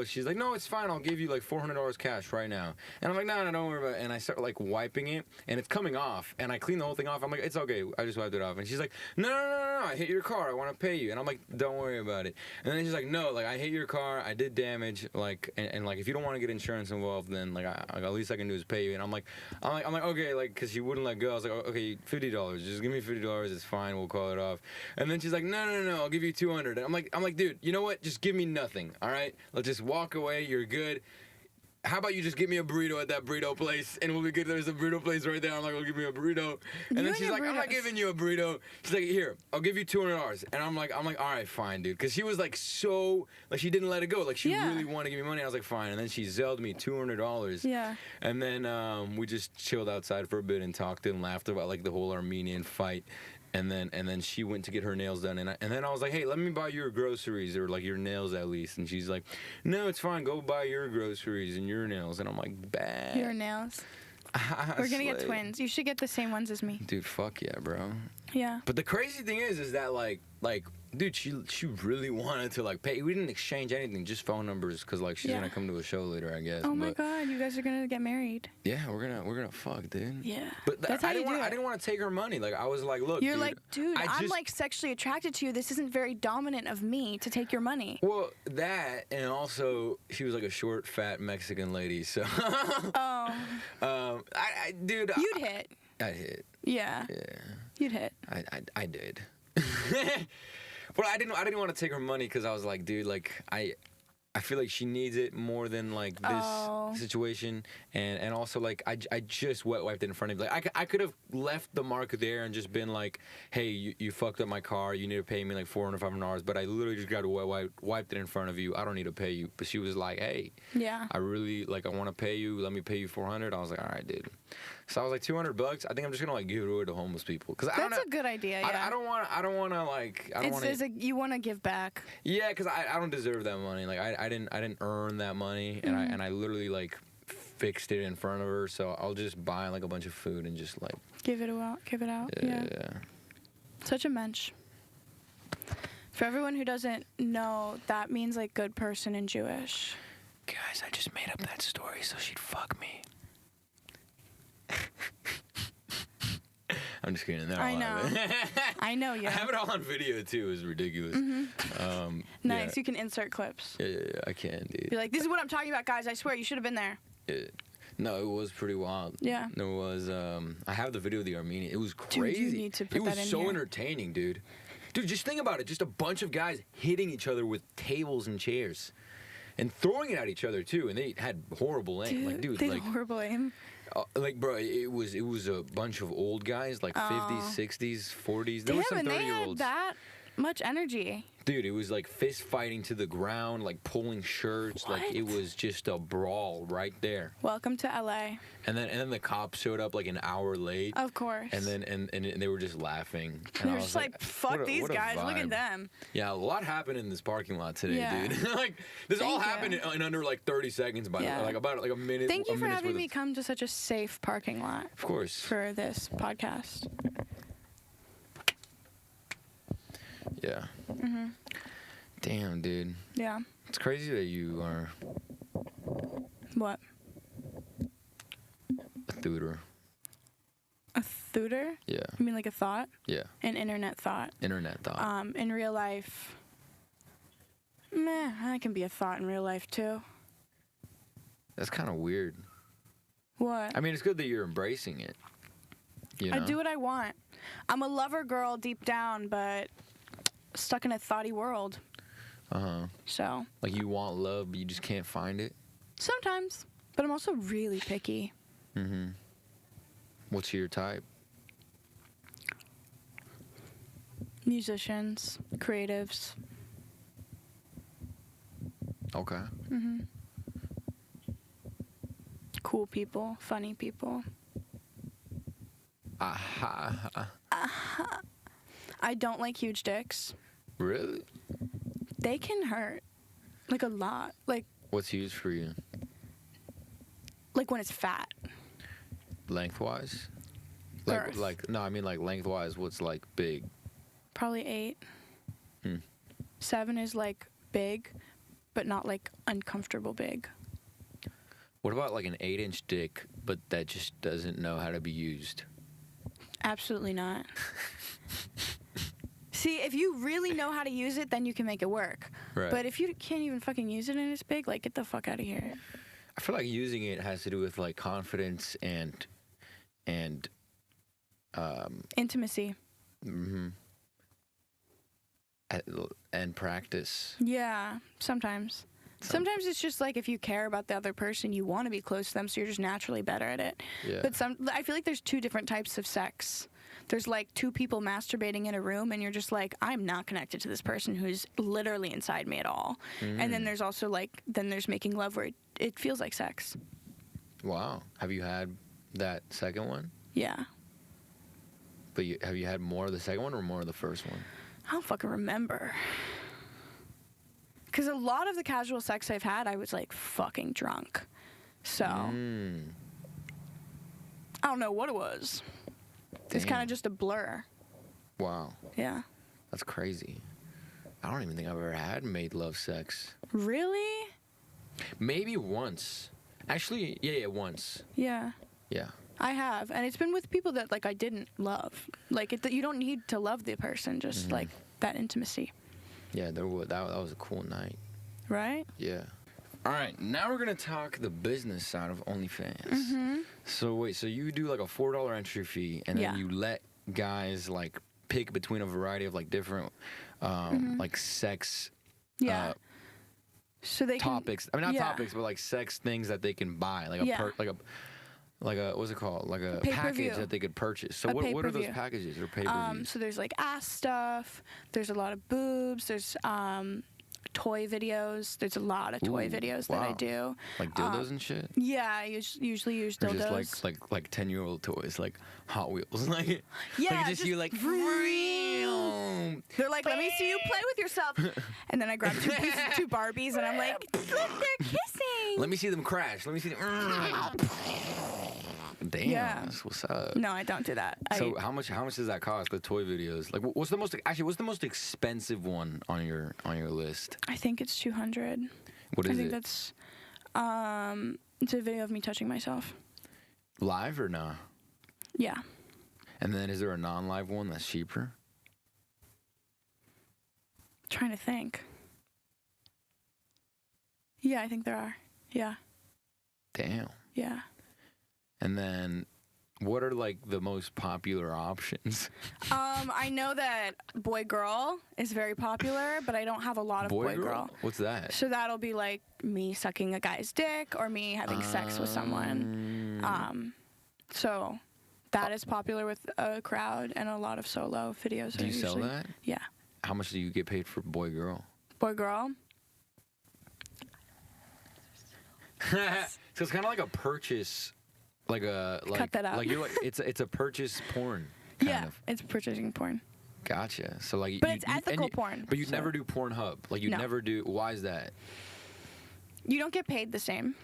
Speaker 1: She's like, "No, it's fine. I'll give you like $400 cash right now." And I'm like, "No, don't worry about it." And I start like wiping it, and it's coming off. And I clean the whole thing off. I'm like, "It's okay. I just wiped it off." And she's like, No. I hit your car. I want to pay you." And I'm like, "Don't worry about it." And then she's like, "No, like I hit your car. I did damage. Like, and like if you don't want to get insurance involved, then like at least I can do is pay you." And I'm like, "Okay," like, because she wouldn't let go. I was like, "Okay, $50. Just give me $50. It's fine. We'll call it off." And then she's like, No. I'll give you $200. And I'm like, "Dude, you know what? Just give me nothing. All right? Let's just walk away. You're good. How about you just give me a burrito at that burrito place, and we'll be good." There's a burrito place right there. I'm like, "Well, give me a burrito." And then she's like, "I'm not giving you a burrito." She's like, "Here, I'll give you $200. And I'm like, "All right, fine, dude." Because she was like so, like, she didn't let it go. Like, she really wanted to give me money. I was like, "Fine." And then she zelled me $200. Yeah. And then we just chilled outside for a bit and talked and laughed about like the whole Armenian fight. And then she went to get her nails done, and then I was like, "Hey, let me buy your groceries, or like your nails at least." And she's like, "No, it's fine. Go buy your groceries and your nails." And I'm like, "Bad."
Speaker 2: Your nails. We're gonna get twins. You should get the same ones as me.
Speaker 1: Dude, fuck yeah, bro.
Speaker 2: Yeah.
Speaker 1: But the crazy thing is that like, dude, she really wanted to like pay. We didn't exchange anything, just phone numbers, because like she's gonna come to a show later, I guess.
Speaker 2: Oh my god, you guys are gonna get married.
Speaker 1: Yeah, we're gonna fuck, dude.
Speaker 2: Yeah.
Speaker 1: But I didn't want to take her money. Like, I was like, "Look,
Speaker 2: you're like, dude, I'm like sexually attracted to you. This isn't very dominant of me to take your money."
Speaker 1: Well, that, and also she was like a short, fat Mexican lady, so. Dude.
Speaker 2: You'd hit.
Speaker 1: I'd hit.
Speaker 2: Yeah.
Speaker 1: Yeah.
Speaker 2: You'd hit.
Speaker 1: I did. Well, I didn't want to take her money because I was like, dude, like I feel like she needs it more than like this situation, and also like I just wet wiped it in front of me. Like I could have left the mark there and just been like, "Hey, you fucked up my car. You need to pay me like $400, $500." But I literally just got to wiped it in front of you. I don't need to pay you. But she was like, "Hey,
Speaker 2: yeah,
Speaker 1: I really like, I want to pay you. Let me pay you $400." I was like, "All right, dude." So I was like, $200. I think I'm just gonna like give it away to homeless people, because
Speaker 2: that's a good idea. Yeah.
Speaker 1: I don't want to like.
Speaker 2: You want to give back.
Speaker 1: Yeah, because I don't deserve that money. Like I didn't earn that money, and I literally like fixed it in front of her. So I'll just buy like a bunch of food and just like
Speaker 2: give it out. Yeah. Such a mensch. For everyone who doesn't know, that means like good person in Jewish.
Speaker 1: Guys, I just made up that story so she'd fuck me. I'm just kidding.
Speaker 2: I know. I know you.
Speaker 1: I have it all on video too. It's ridiculous.
Speaker 2: Nice. You can insert clips.
Speaker 1: Yeah, I can, dude.
Speaker 2: Be like, "This is what I'm talking about, guys. I swear you should have been there."
Speaker 1: Yeah. No, it was pretty wild.
Speaker 2: Yeah.
Speaker 1: There was. I have the video of the Armenian. It was crazy.
Speaker 2: Dude, you need to put that in here.
Speaker 1: It was so entertaining, dude. Dude, just think about it. Just a bunch of guys hitting each other with tables and chairs, and throwing it at each other too. And they had horrible aim.
Speaker 2: They had horrible aim.
Speaker 1: Like, bro, it was a bunch of old guys, like 50s, 60s, 40s. There was some 30-year-olds.
Speaker 2: They had that much energy.
Speaker 1: Dude, it was like fist fighting to the ground, like pulling shirts.
Speaker 2: What?
Speaker 1: Like, it was just a brawl right there.
Speaker 2: Welcome to LA.
Speaker 1: And then the cops showed up like an hour late.
Speaker 2: Of course.
Speaker 1: And then and they were just laughing. And
Speaker 2: they were just like, "Fuck these guys, look at them."
Speaker 1: Yeah, a lot happened in this parking lot today, dude. Like, this all happened in under like 30 seconds, by like about like a minute.
Speaker 2: Thank you for having me come to such a safe parking lot.
Speaker 1: Of course.
Speaker 2: For this podcast.
Speaker 1: Yeah. Damn, dude.
Speaker 2: Yeah.
Speaker 1: It's crazy that you are.
Speaker 2: What?
Speaker 1: A thooter.
Speaker 2: A thooter?
Speaker 1: Yeah.
Speaker 2: You mean like a thought?
Speaker 1: Yeah.
Speaker 2: An internet thought.
Speaker 1: Internet thought.
Speaker 2: In real life, I can be a thought in real life too.
Speaker 1: That's kind of weird.
Speaker 2: What?
Speaker 1: I mean, it's good that you're embracing it. You know?
Speaker 2: I do what I want. I'm a lover girl deep down, but stuck in a thoughty world. So.
Speaker 1: Like, you want love, but you just can't find it?
Speaker 2: Sometimes. But I'm also really picky.
Speaker 1: What's your type?
Speaker 2: Musicians, creatives.
Speaker 1: Okay.
Speaker 2: Cool people, funny people. I don't like huge dicks.
Speaker 1: Really?
Speaker 2: They can hurt. Like, a lot. Like,
Speaker 1: what's huge for you?
Speaker 2: Like, when it's fat.
Speaker 1: Lengthwise?
Speaker 2: Girth.
Speaker 1: No, I mean, like, lengthwise, what's, like, big?
Speaker 2: Probably 8. 7 is, like, big, but not, like, uncomfortable big.
Speaker 1: What about, like, an 8-inch dick, but that just doesn't know how to be used?
Speaker 2: Absolutely not. See, if you really know how to use it, then you can make it work.
Speaker 1: Right.
Speaker 2: But if you can't even fucking use it and it's big, like, get the fuck out of here.
Speaker 1: I feel like using it has to do with, like, confidence and
Speaker 2: intimacy.
Speaker 1: And practice.
Speaker 2: Yeah, sometimes. Sometimes it's just like if you care about the other person, you want to be close to them, so you're just naturally better at it.
Speaker 1: Yeah.
Speaker 2: But I feel like there's 2 different types of sex. There's like 2 people masturbating in a room, and you're just like, I'm not connected to this person who's literally inside me at all. And then there's also like, then there's making love where it feels like sex.
Speaker 1: Wow. Have you had that second one?
Speaker 2: Yeah.
Speaker 1: But have you had more of the second one or more of the first one?
Speaker 2: I don't fucking remember. Because a lot of the casual sex I've had, I was like fucking drunk. So, I don't know what it was. It's kind of just a blur.
Speaker 1: Wow.
Speaker 2: Yeah.
Speaker 1: That's crazy. I don't even think I've ever had made love sex.
Speaker 2: Really?
Speaker 1: Maybe once. Actually, yeah, once.
Speaker 2: Yeah.
Speaker 1: Yeah.
Speaker 2: I have. And it's been with people that, like, I didn't love. Like, you don't need to love the person, just, like, that intimacy.
Speaker 1: Yeah, that was a cool night.
Speaker 2: Right?
Speaker 1: Yeah. All right, now we're going to talk the business side of OnlyFans. So, wait, so you do, like, a $4 entry fee, and then you let guys, like, pick between a variety of, like, different, like, sex
Speaker 2: so they
Speaker 1: topics. I mean, not topics, but, like, sex things that they can buy. Like a what's it called? Like a package that they could purchase. So what are those packages or pay-per-views?
Speaker 2: So there's like ass stuff. There's a lot of boobs. There's toy videos. There's a lot of toy videos that I do.
Speaker 1: Like dildos and shit?
Speaker 2: Yeah, I usually use dildos.
Speaker 1: Or just like 10-year-old toys, like Hot Wheels. Like,
Speaker 2: yeah,
Speaker 1: like just you like
Speaker 2: they're like, let me see you play with yourself. And then I grab 2 Barbies and I'm like, look, they're kissing.
Speaker 1: Let me see them crash. Let me see them. Damn, that's what's up.
Speaker 2: No, I don't do that.
Speaker 1: So how much does that cost? The toy videos. Like, what's the most expensive one on your list?
Speaker 2: I think it's $200.
Speaker 1: What is it?
Speaker 2: I think that's it's a video of me touching myself.
Speaker 1: Live or nah?
Speaker 2: Yeah.
Speaker 1: And then is there a non-live one that's cheaper?
Speaker 2: Trying to think. Yeah, I think there are. Yeah.
Speaker 1: Damn.
Speaker 2: Yeah.
Speaker 1: And then, what are, like, the most popular options?
Speaker 2: I know that boy-girl is very popular, but I don't have a lot of boy-girl.
Speaker 1: What's that?
Speaker 2: So that'll be, like, me sucking a guy's dick or me having sex with someone. So that is popular with a crowd and a lot of solo videos.
Speaker 1: Do you sell that?
Speaker 2: Yeah.
Speaker 1: How much do you get paid for boy-girl?
Speaker 2: Boy-girl?
Speaker 1: So it's kind of like a purchase...
Speaker 2: Cut that out.
Speaker 1: Like it's a purchase porn. Kind of.
Speaker 2: It's purchasing porn.
Speaker 1: Gotcha. So like,
Speaker 2: but it's ethical porn.
Speaker 1: But you'd never do Pornhub. Like you'd never do. Why is that?
Speaker 2: You don't get paid the same.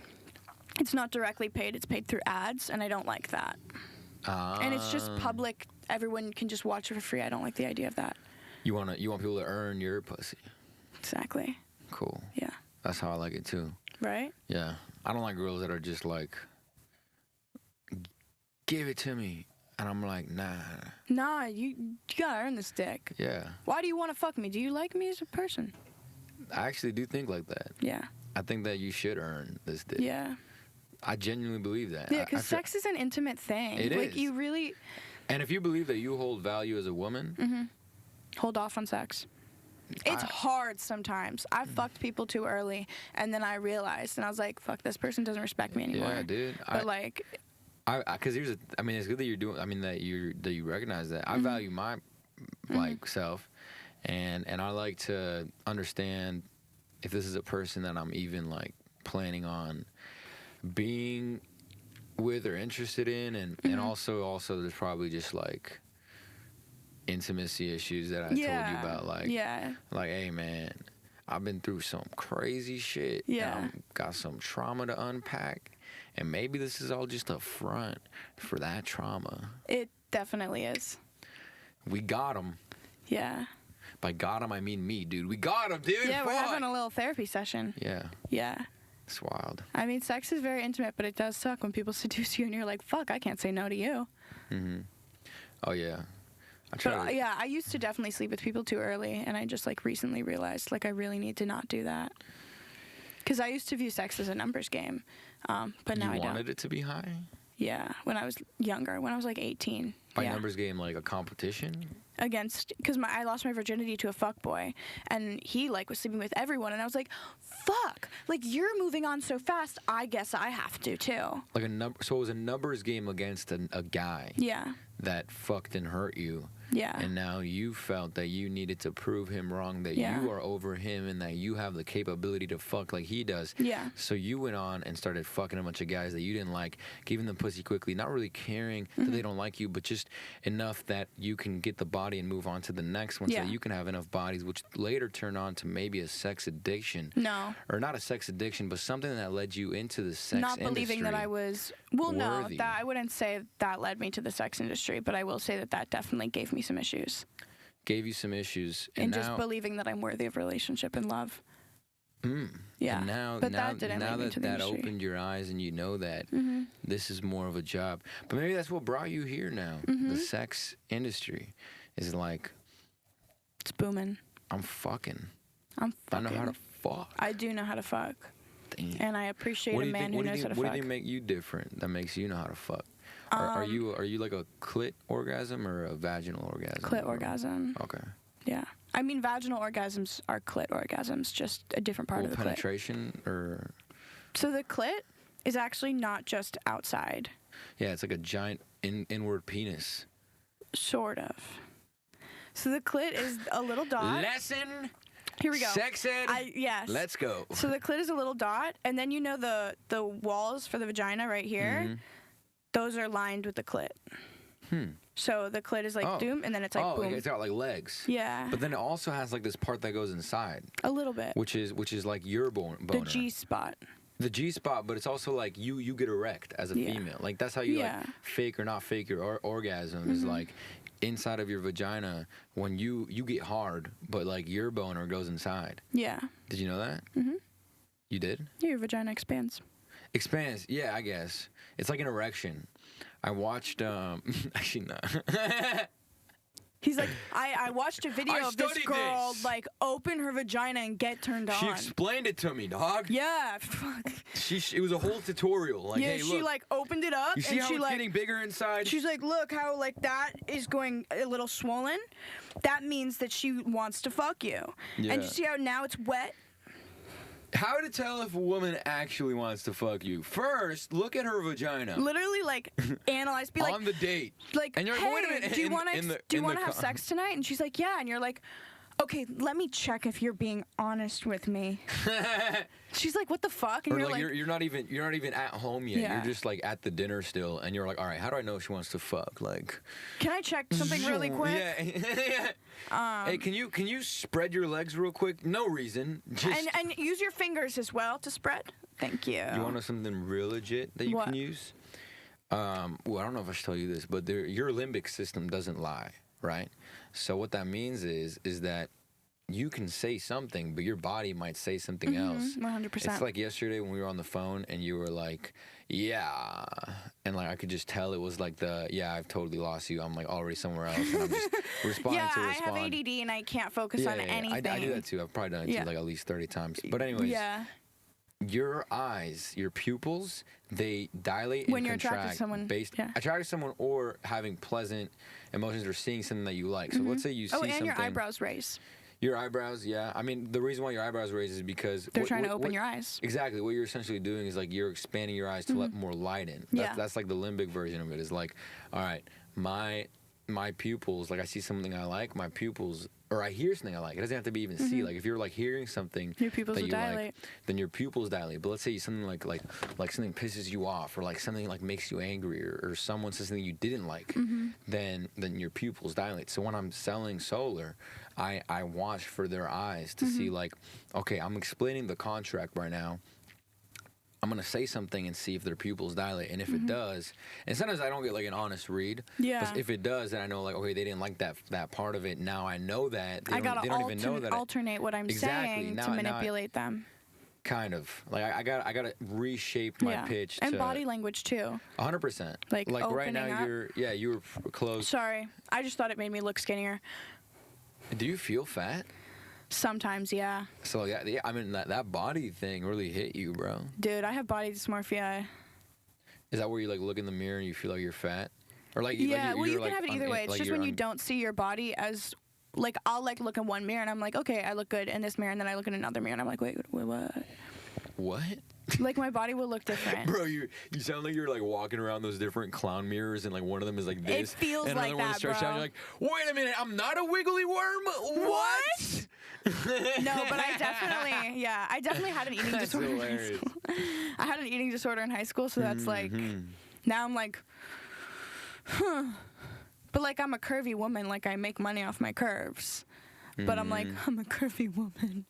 Speaker 2: It's not directly paid. It's paid through ads, and I don't like that. And it's just public. Everyone can just watch it for free. I don't like the idea of that. You want
Speaker 1: people to earn your pussy.
Speaker 2: Exactly.
Speaker 1: Cool.
Speaker 2: Yeah.
Speaker 1: That's how I like it too.
Speaker 2: Right.
Speaker 1: Yeah. I don't like girls that are just like, give it to me. And I'm like, nah.
Speaker 2: Nah, you gotta earn this dick.
Speaker 1: Yeah.
Speaker 2: Why do you want to fuck me? Do you like me as a person?
Speaker 1: I actually do think like that.
Speaker 2: Yeah.
Speaker 1: I think that you should earn this dick.
Speaker 2: Yeah.
Speaker 1: I genuinely believe that.
Speaker 2: Yeah, because sex is an intimate thing.
Speaker 1: It
Speaker 2: like,
Speaker 1: is.
Speaker 2: You really...
Speaker 1: And if you believe that you hold value as a woman...
Speaker 2: Hold off on sex. It's hard sometimes. I've fucked people too early, and then I realized, and I was like, fuck, this person doesn't respect me anymore.
Speaker 1: Yeah, dude.
Speaker 2: But, like...
Speaker 1: Because it's good that you're doing... I mean, that you recognize that. I value my, like, self, and I like to understand if this is a person that I'm even, like, planning on being with or interested in, and also there's probably just, like... intimacy issues that I told you about, like, hey man, I've been through some crazy shit.
Speaker 2: Yeah,
Speaker 1: and I've got some trauma to unpack, and maybe this is all just a front for that trauma.
Speaker 2: It definitely is.
Speaker 1: We got him.
Speaker 2: Yeah.
Speaker 1: By got him, I mean me, dude. We got him, dude.
Speaker 2: Yeah, we're having a little therapy session.
Speaker 1: Yeah.
Speaker 2: Yeah.
Speaker 1: It's wild.
Speaker 2: I mean, sex is very intimate, but it does suck when people seduce you and you're like, fuck, I can't say no to you.
Speaker 1: Oh yeah.
Speaker 2: I used to definitely sleep with people too early, and I just, like, recently realized, like, I really need to not do that. Because I used to view sex as a numbers game, but now I don't.
Speaker 1: You wanted it to be high?
Speaker 2: Yeah, when I was younger, when I was, like, 18.
Speaker 1: By numbers game, like a competition?
Speaker 2: Because I lost my virginity to a fuckboy, and he, like, was sleeping with everyone, and I was like, fuck, like, you're moving on so fast, I guess I have to, too.
Speaker 1: Like so it was a numbers game against a guy.
Speaker 2: Yeah.
Speaker 1: That fucked and hurt you.
Speaker 2: Yeah.
Speaker 1: And now you felt that you needed to prove him wrong, that you are over him and that you have the capability to fuck like he does.
Speaker 2: Yeah.
Speaker 1: So you went on and started fucking a bunch of guys that you didn't like, giving them pussy quickly, not really caring that they don't like you, but just enough that you can get the body and move on to the next one so that you can have enough bodies, which later turned on to maybe a sex addiction.
Speaker 2: No.
Speaker 1: Or not a sex addiction, but something that led you into the sex industry.
Speaker 2: Not believing that I was... Well, no, I wouldn't say that led me to the sex industry, but I will say that definitely gave me some issues.
Speaker 1: Gave you some issues.
Speaker 2: And just believing that I'm worthy of relationship and love. Yeah.
Speaker 1: And now that opened your eyes and you know that this is more of a job. But maybe that's what brought you here now. The sex industry is like...
Speaker 2: It's booming.
Speaker 1: I'm fucking.
Speaker 2: I
Speaker 1: know how to fuck.
Speaker 2: I do know how to fuck.
Speaker 1: Damn.
Speaker 2: And I appreciate a man who knows how to fuck.
Speaker 1: What do you think make you different that makes you know how to fuck? Are you like a clit orgasm or a vaginal orgasm?
Speaker 2: Clit orgasm.
Speaker 1: Okay.
Speaker 2: Yeah. I mean, vaginal orgasms are clit orgasms, just a different part of the
Speaker 1: penetration
Speaker 2: clit.
Speaker 1: Or...
Speaker 2: So the clit is actually not just outside.
Speaker 1: Yeah, it's like a giant inward penis.
Speaker 2: Sort of. So the clit is a little dot.
Speaker 1: Lesson.
Speaker 2: Here we go.
Speaker 1: Sex ed.
Speaker 2: Yes.
Speaker 1: Let's go.
Speaker 2: So the clit is a little dot, and then you know the walls for the vagina right here? Those are lined with the clit. So the clit is like doom, and then it's like boom.
Speaker 1: Oh, it's got like legs.
Speaker 2: Yeah.
Speaker 1: But then it also has like this part that goes inside.
Speaker 2: A little bit.
Speaker 1: Which is like your boner.
Speaker 2: The G spot.
Speaker 1: The G spot, but it's also like you get erect as a female. Like that's how you like fake or not fake your orgasm is like inside of your vagina when you get hard, but like your boner goes inside.
Speaker 2: Yeah.
Speaker 1: Did you know that? You did?
Speaker 2: Yeah, your vagina expands.
Speaker 1: Expands, yeah, I guess. It's like an erection. I watched, actually not.
Speaker 2: He's like, I watched a video of this girl, like, open her vagina and get turned on.
Speaker 1: She explained it to me, dog.
Speaker 2: Yeah, fuck.
Speaker 1: It was a whole tutorial. Like,
Speaker 2: yeah,
Speaker 1: hey,
Speaker 2: she,
Speaker 1: look,
Speaker 2: like, opened it up.
Speaker 1: You see
Speaker 2: and
Speaker 1: how
Speaker 2: she,
Speaker 1: it's
Speaker 2: like,
Speaker 1: getting bigger inside?
Speaker 2: She's like, look how, like, that is going a little swollen. That means that she wants to fuck you. Yeah. And you see how now it's wet?
Speaker 1: How to tell if a woman actually wants to fuck you? First, look at her vagina.
Speaker 2: Literally, like, analyze. Be like,
Speaker 1: on the date.
Speaker 2: Like,
Speaker 1: and you're
Speaker 2: hey,
Speaker 1: like, wait a minute.
Speaker 2: Do you want to have sex tonight? And she's like, yeah. And you're like, okay, let me check if you're being honest with me. She's like, what the fuck? And
Speaker 1: you're like, you're not even at home yet.
Speaker 2: Yeah.
Speaker 1: You're just like at the dinner still, and you're like, all right, how do I know if she wants to fuck? Like,
Speaker 2: can I check something really quick?
Speaker 1: Yeah. Hey, can you spread your legs real quick? No reason. Just
Speaker 2: and use your fingers as well to spread. Thank you.
Speaker 1: You want to know something real legit that you can use? Well, I don't know if I should tell you this, but your limbic system doesn't lie, right? So what that means is that you can say something, but your body might say something else.
Speaker 2: 100%.
Speaker 1: It's like yesterday when we were on the phone and you were like, yeah. And like I could just tell it was like I've totally lost you. I'm like already somewhere else. And I'm just responding to respond.
Speaker 2: Yeah, I have ADD and I can't focus on anything.
Speaker 1: I do that too. I've probably done it too like at least 30 times. But anyways.
Speaker 2: Yeah.
Speaker 1: your eyes, your pupils, they dilate
Speaker 2: when
Speaker 1: and
Speaker 2: you're
Speaker 1: contract
Speaker 2: attracted to someone.
Speaker 1: attracted to someone or having pleasant emotions or seeing something that you like. So let's say you see something.
Speaker 2: Oh, and your eyebrows raise.
Speaker 1: Your eyebrows, yeah. I mean, the reason why your eyebrows raise is because
Speaker 2: they're trying to open your eyes.
Speaker 1: Exactly. What you're essentially doing is like you're expanding your eyes to let more light in. That's like the limbic version of it. Is like, all right, my pupils, like I see something I like, my pupils, or I hear something I like. It doesn't have to be even see. Like if you're like hearing something
Speaker 2: your pupils
Speaker 1: that you
Speaker 2: dilate.
Speaker 1: like, then your pupils dilate. But let's say something like something pisses you off, or like something like makes you angry, or someone says something you didn't like, then your pupils dilate. So when I'm selling solar, I watch for their eyes to see like, okay, I'm explaining the contract right now. I'm going to say something and see if their pupils dilate. And if it does, and sometimes I don't get like an honest read. Yeah. But if it does, then I know like, okay, they didn't like that part of it. Now I know that. They don't even know that.
Speaker 2: Alternate what I'm saying to manipulate them.
Speaker 1: Kind of. Like I gotta reshape my pitch.
Speaker 2: And body language too.
Speaker 1: 100%.
Speaker 2: Like
Speaker 1: right now
Speaker 2: up.
Speaker 1: you were close.
Speaker 2: Sorry. I just thought it made me look skinnier.
Speaker 1: Do you feel fat?
Speaker 2: Sometimes, yeah.
Speaker 1: So yeah, I mean that body thing really hit you, bro.
Speaker 2: Dude, I have body dysmorphia.
Speaker 1: Is that where you like look in the mirror and you feel like you're fat, or like
Speaker 2: you can have it either way. It's just when you don't see your body as like I'll like look in one mirror and I'm like, okay, I look good in this mirror, and then I look in another mirror and I'm like, wait, what?
Speaker 1: What?
Speaker 2: Like my body will look different.
Speaker 1: Bro, you sound like you're like walking around those different clown mirrors, and like one of them is like this.
Speaker 2: It feels
Speaker 1: and
Speaker 2: like
Speaker 1: another one
Speaker 2: that,
Speaker 1: starts
Speaker 2: bro.
Speaker 1: Out, you're like, wait a minute, I'm not a wiggly worm. What?
Speaker 2: No, but I definitely had an eating disorder in high school. I had an eating disorder in high school, so that's like, now I'm like, but like I'm a curvy woman, like I make money off my curves, but I'm like, I'm a curvy woman.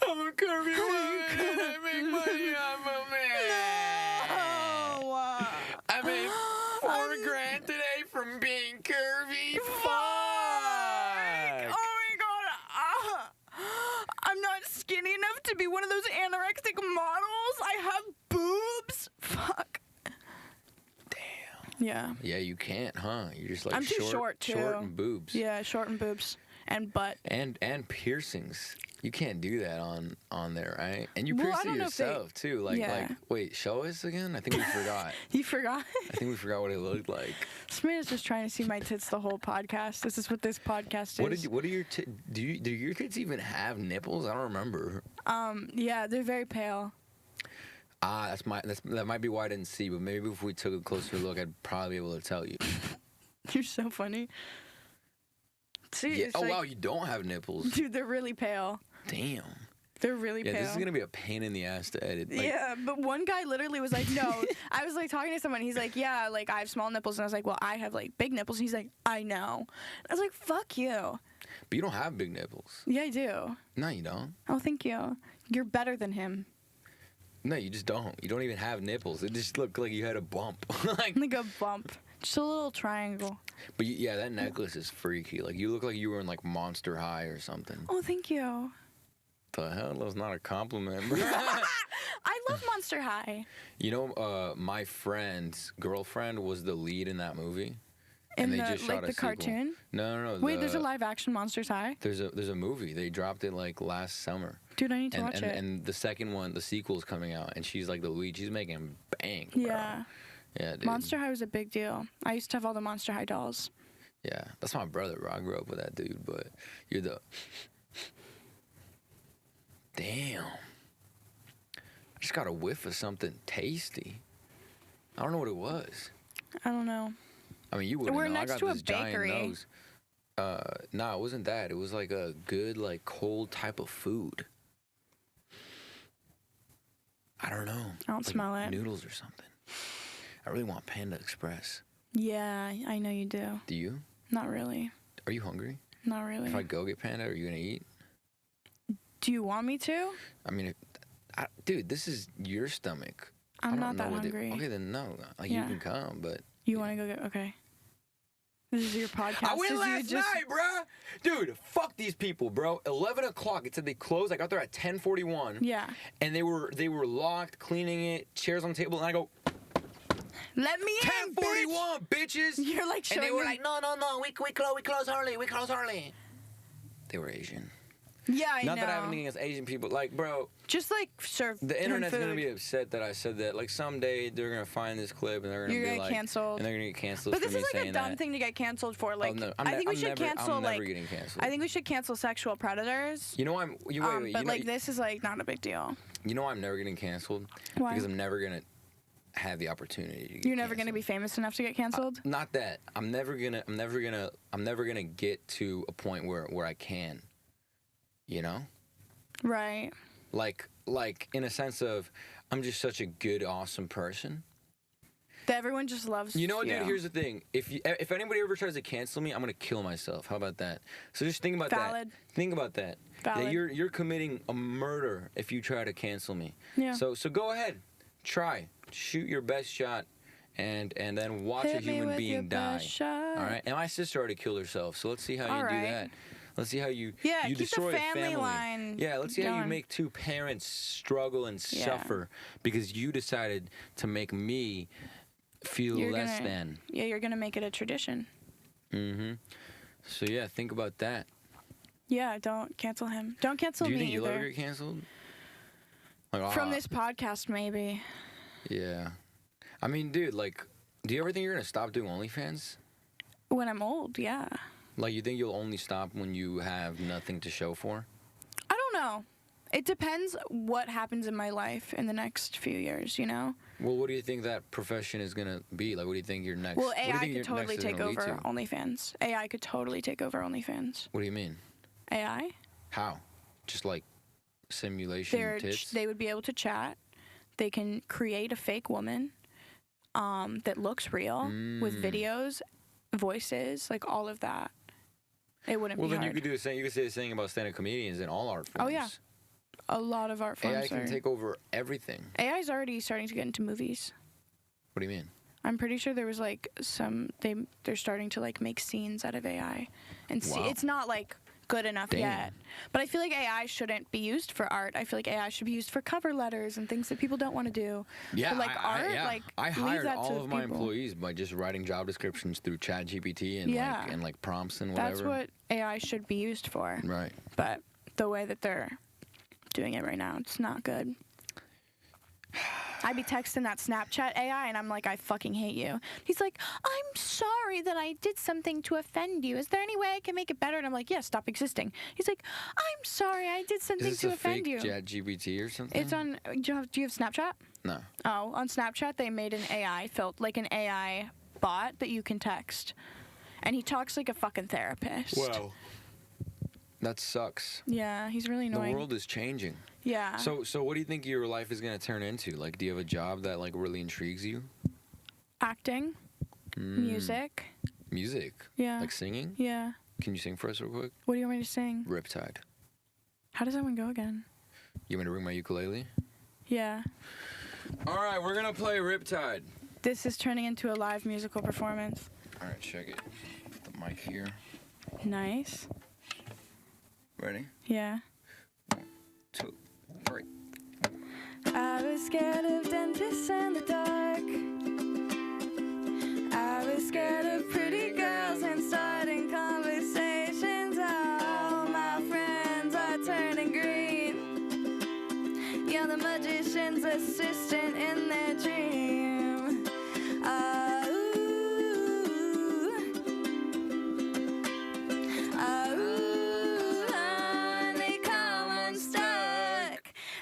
Speaker 1: I'm a curvy woman. I make money off of man.
Speaker 2: No.
Speaker 1: I made $4,000 today from being curvy. Fuck.
Speaker 2: Oh my god. I'm not skinny enough to be one of those anorexic models. I have boobs. Fuck.
Speaker 1: Damn.
Speaker 2: Yeah.
Speaker 1: Yeah, you can't, huh? You're just like
Speaker 2: I'm too short too.
Speaker 1: Short and boobs.
Speaker 2: Yeah, short and boobs and butt.
Speaker 1: And piercings. You can't do that on there, right? And you pierce it yourself too. Like, wait, show us again? I think we forgot.
Speaker 2: You forgot?
Speaker 1: I think we forgot what it looked like.
Speaker 2: This man is just trying to see my tits the whole podcast. This is what this podcast is.
Speaker 1: What are your do your tits even have nipples? I don't remember.
Speaker 2: Yeah, they're very pale.
Speaker 1: That might be why I didn't see, but maybe if we took a closer look, I'd probably be able to tell you.
Speaker 2: You're so funny. See,
Speaker 1: yeah. Oh wow, you don't have nipples.
Speaker 2: Dude, they're really pale.
Speaker 1: Damn.
Speaker 2: They're really pale.
Speaker 1: Yeah, this is gonna be a pain in the ass to edit. Like,
Speaker 2: yeah, but one guy literally was like, no. I was like talking to someone. He's like, yeah, like I have small nipples, and I was like, well, I have like big nipples. And he's like, I know. I was like, fuck you.
Speaker 1: But you don't have big nipples.
Speaker 2: Yeah, I do.
Speaker 1: No, you don't.
Speaker 2: Oh, thank you. You're better than him.
Speaker 1: No, you just don't. You don't even have nipples. It just looked like you had a bump.
Speaker 2: like a bump. Just a little triangle.
Speaker 1: But yeah, that necklace is freaky. Like you look like you were in like Monster High or something.
Speaker 2: Oh, thank you.
Speaker 1: The hell? That's not a compliment, bro.
Speaker 2: I love Monster High.
Speaker 1: You know, my friend's girlfriend was the lead in that movie.
Speaker 2: And
Speaker 1: they just shot a
Speaker 2: the
Speaker 1: sequel.
Speaker 2: Cartoon?
Speaker 1: No.
Speaker 2: Wait, there's a live action Monsters High?
Speaker 1: There's a movie. They dropped it like last summer.
Speaker 2: Dude, I need to watch it.
Speaker 1: And the second one, the sequel's coming out, and she's like the lead. She's making bank, bro.
Speaker 2: Yeah.
Speaker 1: Yeah, dude.
Speaker 2: Monster High was a big deal. I used to have all the Monster High dolls.
Speaker 1: Yeah, that's my brother, bro. I grew up with that dude, but you're the... Damn. I just got a whiff of something tasty. I don't know what it was.
Speaker 2: I don't know.
Speaker 1: I mean, you wouldn't
Speaker 2: know.
Speaker 1: We're next
Speaker 2: to a bakery.
Speaker 1: Giant nose. Nah, it wasn't that. It was like a good, like, cold type of food. I don't know.
Speaker 2: I don't smell it.
Speaker 1: Noodles or something. I really want Panda Express.
Speaker 2: Yeah, I know you do.
Speaker 1: Do you?
Speaker 2: Not really.
Speaker 1: Are you hungry?
Speaker 2: Not really.
Speaker 1: If I go get Panda, are you going to eat?
Speaker 2: Do you want me to?
Speaker 1: I mean, dude, this is your stomach.
Speaker 2: I'm not that hungry.
Speaker 1: Okay, then no. Like, you can come, but...
Speaker 2: You want to go get... Okay. This is your podcast.
Speaker 1: I went last night, bruh. Dude, fuck these people, bro. 11 o'clock. It said they closed. I got there at 10:41.
Speaker 2: Yeah.
Speaker 1: And they were locked, cleaning it, chairs on the table, and I go...
Speaker 2: Let me in,
Speaker 1: 10:41, bitches.
Speaker 2: You're like showing
Speaker 1: And they were like, no, we close early. We close early. They were Asian.
Speaker 2: Yeah, I know.
Speaker 1: Not that I have anything against Asian people. Like, bro.
Speaker 2: Just, like, serve
Speaker 1: the internet's
Speaker 2: food.
Speaker 1: going to be upset that I said that. Like, someday they're going to find this clip and they're going to be like...
Speaker 2: canceled.
Speaker 1: And they're going to get canceled
Speaker 2: But
Speaker 1: for
Speaker 2: this
Speaker 1: me
Speaker 2: is, like,
Speaker 1: saying
Speaker 2: a dumb
Speaker 1: that.
Speaker 2: thing to get canceled for. Like,
Speaker 1: no,
Speaker 2: I think we should cancel,
Speaker 1: I'm
Speaker 2: like...
Speaker 1: never getting canceled.
Speaker 2: I think we should cancel sexual predators.
Speaker 1: You know why wait,
Speaker 2: but, like, this is, like, not a big deal.
Speaker 1: You know why I'm never getting canceled?
Speaker 2: Why?
Speaker 1: Because I'm never going to have the opportunity to get
Speaker 2: You're never going to be famous enough to get canceled?
Speaker 1: Not that. I'm never gonna get to a point where I can. You know?
Speaker 2: Right.
Speaker 1: Like in a sense of I'm just such a good, awesome person.
Speaker 2: That everyone just loves
Speaker 1: you. You know what, dude? Here's the thing. If anybody ever tries to cancel me, I'm gonna kill myself. How about that? So just think about
Speaker 2: Valid.
Speaker 1: that. Think about that.
Speaker 2: Valid.
Speaker 1: Yeah, you're committing a murder if you try to cancel me.
Speaker 2: Yeah.
Speaker 1: So go ahead. Try. Shoot your best shot. And then watch a human being die. All right. And my sister already killed herself. So let's see how you do that. Let's see how you destroy
Speaker 2: the
Speaker 1: a family.
Speaker 2: Line
Speaker 1: yeah, let's see how you
Speaker 2: going.
Speaker 1: make two parents struggle and suffer because you decided to make me feel less than.
Speaker 2: Yeah, you're gonna make it a tradition.
Speaker 1: Mm-hmm. So yeah, think about that.
Speaker 2: Yeah, don't cancel him. Don't cancel me either.
Speaker 1: Do you think you'll ever get canceled? Like,
Speaker 2: from this podcast, maybe.
Speaker 1: Yeah. I mean, dude, like, do you ever think you're gonna stop doing OnlyFans?
Speaker 2: When I'm old, yeah.
Speaker 1: Like, you think you'll only stop when you have nothing to show for?
Speaker 2: I don't know. It depends what happens in my life in the next few years, you know?
Speaker 1: Well, what do you think that profession is going to be? Like, what do you think your next...
Speaker 2: Well, AI could totally take over OnlyFans. AI could totally take over OnlyFans.
Speaker 1: What do you mean?
Speaker 2: AI?
Speaker 1: How? Just, like, simulation tits?
Speaker 2: They would be able to chat. They can create a fake woman that looks real with videos, voices, like all of that. It wouldn't be hard.
Speaker 1: Well, then you could do the same. You could say the same about stand-up comedians in all art forms.
Speaker 2: Oh, yeah. A lot of art forms.
Speaker 1: AI can take over everything.
Speaker 2: AI is already starting to get into movies.
Speaker 1: What do you mean?
Speaker 2: I'm pretty sure there was like they're starting to like make scenes out of AI, and see it's not like good enough yet. But I feel like AI shouldn't be used for art. I feel like AI should be used for cover letters and things that people don't want to do.
Speaker 1: Yeah,
Speaker 2: but like art, like
Speaker 1: I hired all of my
Speaker 2: people.
Speaker 1: employees by just writing job descriptions through ChatGPT and like prompts and whatever.
Speaker 2: That's what AI should be used for.
Speaker 1: Right.
Speaker 2: But the way that they're doing it right now, it's not good. I'd be texting that Snapchat AI, and I'm like, I fucking hate you. He's like, I'm sorry that I did something to offend you. Is there any way I can make it better? And I'm like, yeah, stop existing. He's like, I'm sorry, I did something to offend you.
Speaker 1: Is this a fake ChatGPT or something?
Speaker 2: It's on, do you have Snapchat?
Speaker 1: No.
Speaker 2: Oh, on Snapchat, they made an AI, like an AI bot that you can text. And he talks like a fucking therapist.
Speaker 1: Wow. That sucks.
Speaker 2: Yeah, he's really annoying.
Speaker 1: The world is changing.
Speaker 2: Yeah.
Speaker 1: So what do you think your life is going to turn into? Like, do you have a job that, like, really intrigues you?
Speaker 2: Acting. Music.
Speaker 1: Music?
Speaker 2: Yeah.
Speaker 1: Like singing?
Speaker 2: Yeah.
Speaker 1: Can you sing for us real quick?
Speaker 2: What do you want me to sing?
Speaker 1: Riptide.
Speaker 2: How does that one go again?
Speaker 1: You want me to bring my ukulele?
Speaker 2: Yeah.
Speaker 1: All right, we're going to play Riptide.
Speaker 2: This is turning into a live musical performance.
Speaker 1: All right, check it. Put the mic here.
Speaker 2: Nice.
Speaker 1: Ready?
Speaker 2: Yeah.
Speaker 1: 1, 2, 3.
Speaker 2: I was scared of dentists and the dark. I was scared of pretty girls and starting conversations. All my friends are turning green. You're the magician's assistant in their dream.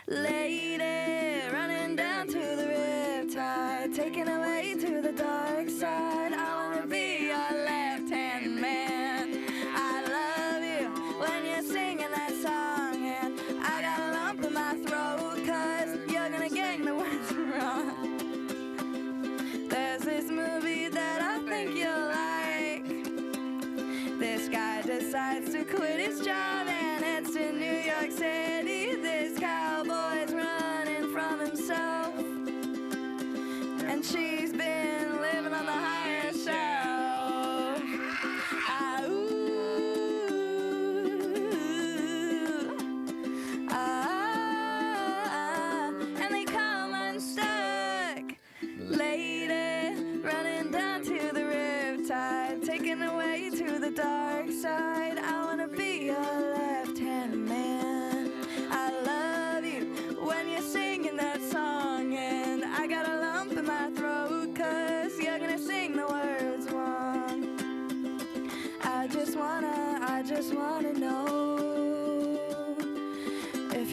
Speaker 2: Lady, running down to the Riptide, taking away to the dark side. I wanna be your left-hand man. I love you when you're singing that song, and I got a lump in my throat, 'cause you're gonna get the words wrong.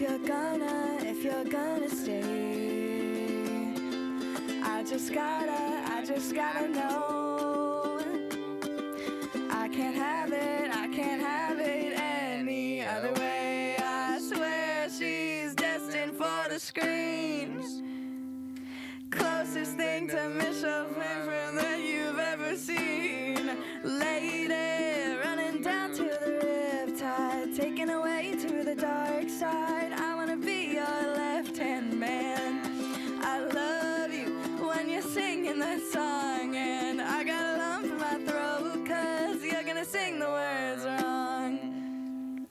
Speaker 2: you're gonna stay, I just gotta know. I can't have it any other way. I swear she's destined for the screens. Closest thing to Michelle Pfeiffer that you've ever seen. Lady, running down to the Riptide, taken away to the dark side. I wanna be your left-hand man. I love you when you're singing that song, and I got a lump in my throat 'cause you're gonna sing the words wrong.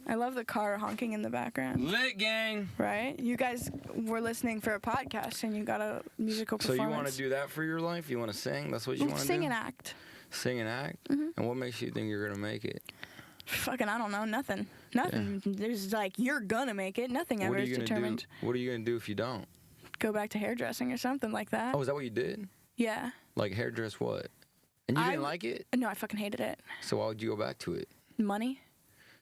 Speaker 2: I love the car honking in the background.
Speaker 1: Lit gang.
Speaker 2: Right? You guys were listening for a podcast and you got a musical performance.
Speaker 1: So you want to do that for your life? You want to sing? That's what you want to do?
Speaker 2: Sing and act.
Speaker 1: Sing and act?
Speaker 2: Mm-hmm.
Speaker 1: And what makes you think you're going to make it?
Speaker 2: Fucking, I don't know. Nothing. Nothing. Yeah. There's like, you're going to make it. Nothing ever is determined.
Speaker 1: What are you going to do if you don't?
Speaker 2: Go back to hairdressing or something like that.
Speaker 1: Oh, is that what you did?
Speaker 2: Yeah.
Speaker 1: Like hairdress what? And you didn't like it?
Speaker 2: No, I fucking hated it.
Speaker 1: So why would you go back to it?
Speaker 2: Money.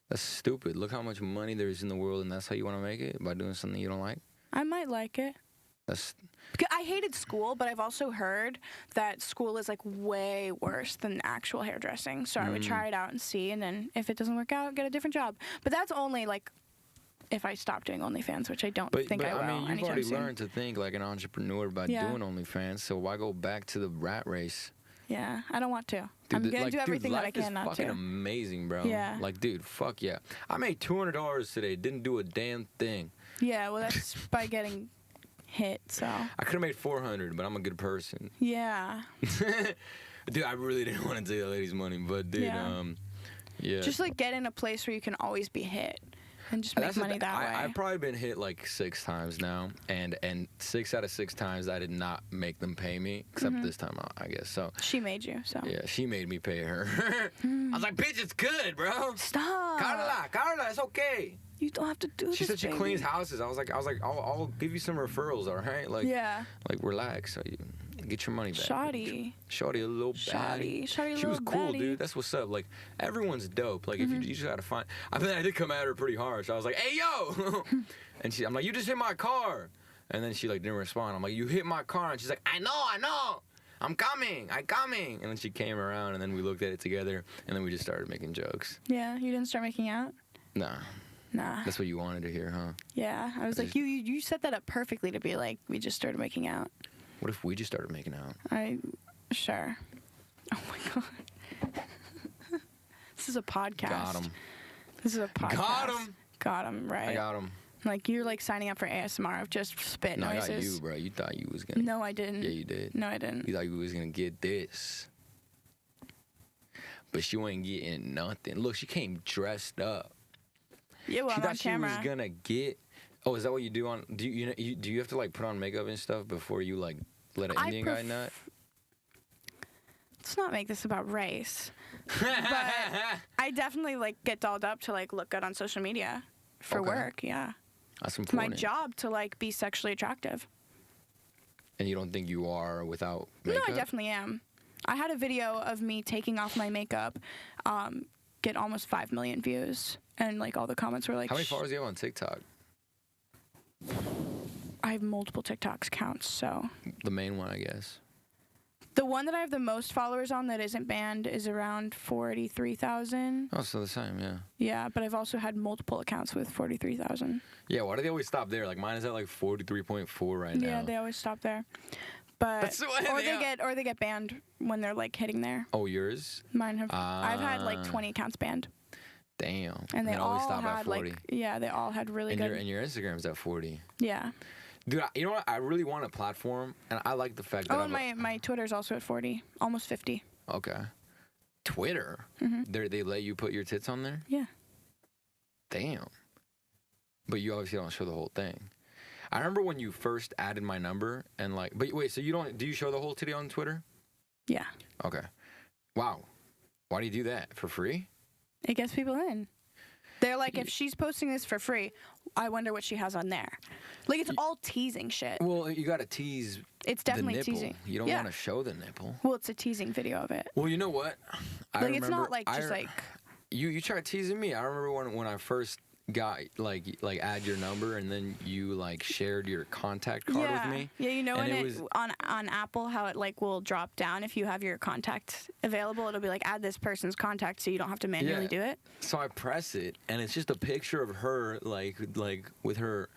Speaker 1: That's stupid. Look how much money there is in the world, and that's how you want to make it? By doing something you don't like?
Speaker 2: I might like it. I hated school, but I've also heard that school is like way worse than actual hairdressing. So I would try it out and see, and then if it doesn't work out, get a different job. But that's only like if I stop doing OnlyFans, which I don't think I will.
Speaker 1: I mean, you've already
Speaker 2: soon.
Speaker 1: learned to think like an entrepreneur by doing OnlyFans, so why go back to the rat race?
Speaker 2: Yeah, I don't want to.
Speaker 1: Dude,
Speaker 2: I'm gonna do everything that I can not to.
Speaker 1: Life is fucking amazing, bro.
Speaker 2: Yeah.
Speaker 1: Like, dude, fuck yeah. I made $200 today. Didn't do a damn thing.
Speaker 2: Yeah, well, that's by getting hit, so.
Speaker 1: I could have made $400, but I'm a good person.
Speaker 2: Yeah.
Speaker 1: Dude, I really didn't want to take that lady's money, but dude, yeah.
Speaker 2: Just like get in a place where you can always be hit. And just make money that way.
Speaker 1: I've probably been hit like 6 times now, and 6 out of 6 times I did not make them pay me, except this time, I guess. So
Speaker 2: she made you, so.
Speaker 1: Yeah, she made me pay her. I was like, bitch, it's good, bro.
Speaker 2: Stop.
Speaker 1: Carla, it's okay.
Speaker 2: You don't have to do this,
Speaker 1: She said she cleans houses. I was like, I'll give you some referrals, all right? Like, like relax. So you get your money back.
Speaker 2: Shawty,
Speaker 1: a little baddie. She was cool, dude. That's what's up. Like, everyone's dope. Like, if you just gotta find. I mean, I did come at her pretty hard. So I was like, hey, yo. And I'm like, you just hit my car. And then she like didn't respond. I'm like, you hit my car. And she's like, I know. I'm coming. And then she came around, and then we looked at it together, and then we just started making jokes.
Speaker 2: Yeah, you didn't start making out?
Speaker 1: Nah. That's what you wanted to hear, huh?
Speaker 2: Yeah, I was like, you set that up perfectly to be like, we just started making out.
Speaker 1: What if we just started making out?
Speaker 2: Sure. Oh my god. This is a podcast.
Speaker 1: Got him.
Speaker 2: This is a podcast.
Speaker 1: Got him,
Speaker 2: right?
Speaker 1: I got him.
Speaker 2: Like, you're like signing up for ASMR of just spit noises.
Speaker 1: No, I got you, bro. You thought you was gonna.
Speaker 2: No, I didn't.
Speaker 1: Yeah, you did.
Speaker 2: No, I didn't.
Speaker 1: You thought you was gonna get this. But she ain't getting nothing. Look, she came dressed up.
Speaker 2: Yeah, well,
Speaker 1: she
Speaker 2: I'm
Speaker 1: thought
Speaker 2: on camera.
Speaker 1: She was gonna get. Oh, is that what you do on? Do you have to like put on makeup and stuff before you like let an Indian guy nut?
Speaker 2: Let's not make this about race. But I definitely like get dolled up to like look good on social media for work. Yeah.
Speaker 1: That's
Speaker 2: important. It's my job to like be sexually attractive.
Speaker 1: And you don't think you are without makeup?
Speaker 2: No, I definitely am. I had a video of me taking off my makeup, get almost 5 million views, and like all the comments were like,
Speaker 1: how many followers do you have on TikTok?
Speaker 2: I have multiple TikToks accounts, so.
Speaker 1: The main one, I guess.
Speaker 2: The one that I have the most followers on that isn't banned is around 43,000.
Speaker 1: Oh, so the same, yeah.
Speaker 2: Yeah, but I've also had multiple accounts with 43,000.
Speaker 1: Yeah, why do they always stop there? Like mine is at like 43.4 right now.
Speaker 2: Yeah, they always stop there. But or they get banned when they're like hitting there.
Speaker 1: Oh, yours?
Speaker 2: Mine have. I've had like 20 accounts banned.
Speaker 1: Damn.
Speaker 2: And they all
Speaker 1: stop
Speaker 2: had
Speaker 1: at 40.
Speaker 2: like they all had really good.
Speaker 1: And your Instagram's at 40.
Speaker 2: Yeah.
Speaker 1: Dude, you know what? I really want a platform, and I like the fact that.
Speaker 2: Oh, and my Twitter's also at 40, almost 50.
Speaker 1: Okay. Twitter? They let you put your tits on there?
Speaker 2: Yeah.
Speaker 1: Damn. But you obviously don't show the whole thing. I remember when you first added my number, and like, but wait, so you don't? Do you show the whole titty on Twitter?
Speaker 2: Yeah.
Speaker 1: Okay. Wow. Why do you do that? For free?
Speaker 2: It gets people in. They're like, if she's posting this for free, I wonder what she has on there. Like, it's all teasing shit.
Speaker 1: Well, you gotta tease.
Speaker 2: It's definitely
Speaker 1: the nipple.
Speaker 2: teasing.
Speaker 1: You don't want to show the nipple.
Speaker 2: Well, it's a teasing video of it.
Speaker 1: Well, you know what?
Speaker 2: It's not like just like.
Speaker 1: You tried teasing me. I remember when I first got like add your number, and then you like shared your contact card with me.
Speaker 2: Yeah, you know, when on Apple, how it like will drop down if you have your contact available. It'll be like add this person's contact, so you don't have to manually do it.
Speaker 1: So I press it, and it's just a picture of her like with her.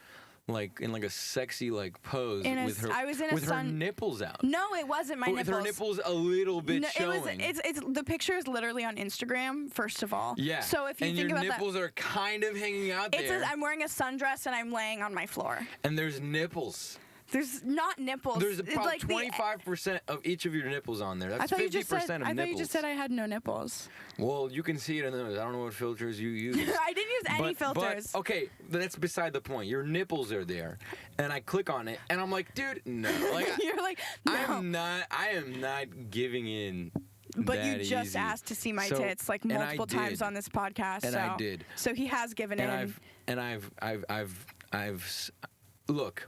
Speaker 1: Like in like a sexy like pose with her nipples out.
Speaker 2: No, it wasn't my nipples.
Speaker 1: With her nipples a little bit showing.
Speaker 2: It's the picture is literally on Instagram. First of all,
Speaker 1: yeah.
Speaker 2: So if you think about that,
Speaker 1: your nipples are kind of hanging out there.
Speaker 2: I'm wearing a sundress and I'm laying on my floor.
Speaker 1: And there's nipples.
Speaker 2: There's not nipples.
Speaker 1: There's about like 25% of each of your nipples on there. That's 50% of nipples.
Speaker 2: I thought you just said I had no nipples.
Speaker 1: Well, you can see it in those. I don't know what filters you use.
Speaker 2: I didn't use any filters.
Speaker 1: But, okay, that's beside the point. Your nipples are there. And I click on it, and I'm like, dude, no. Like,
Speaker 2: You're like, no.
Speaker 1: I am not giving in.
Speaker 2: But you just asked to see my tits like multiple times on this podcast.
Speaker 1: And I did.
Speaker 2: So he has given in.
Speaker 1: And I've look.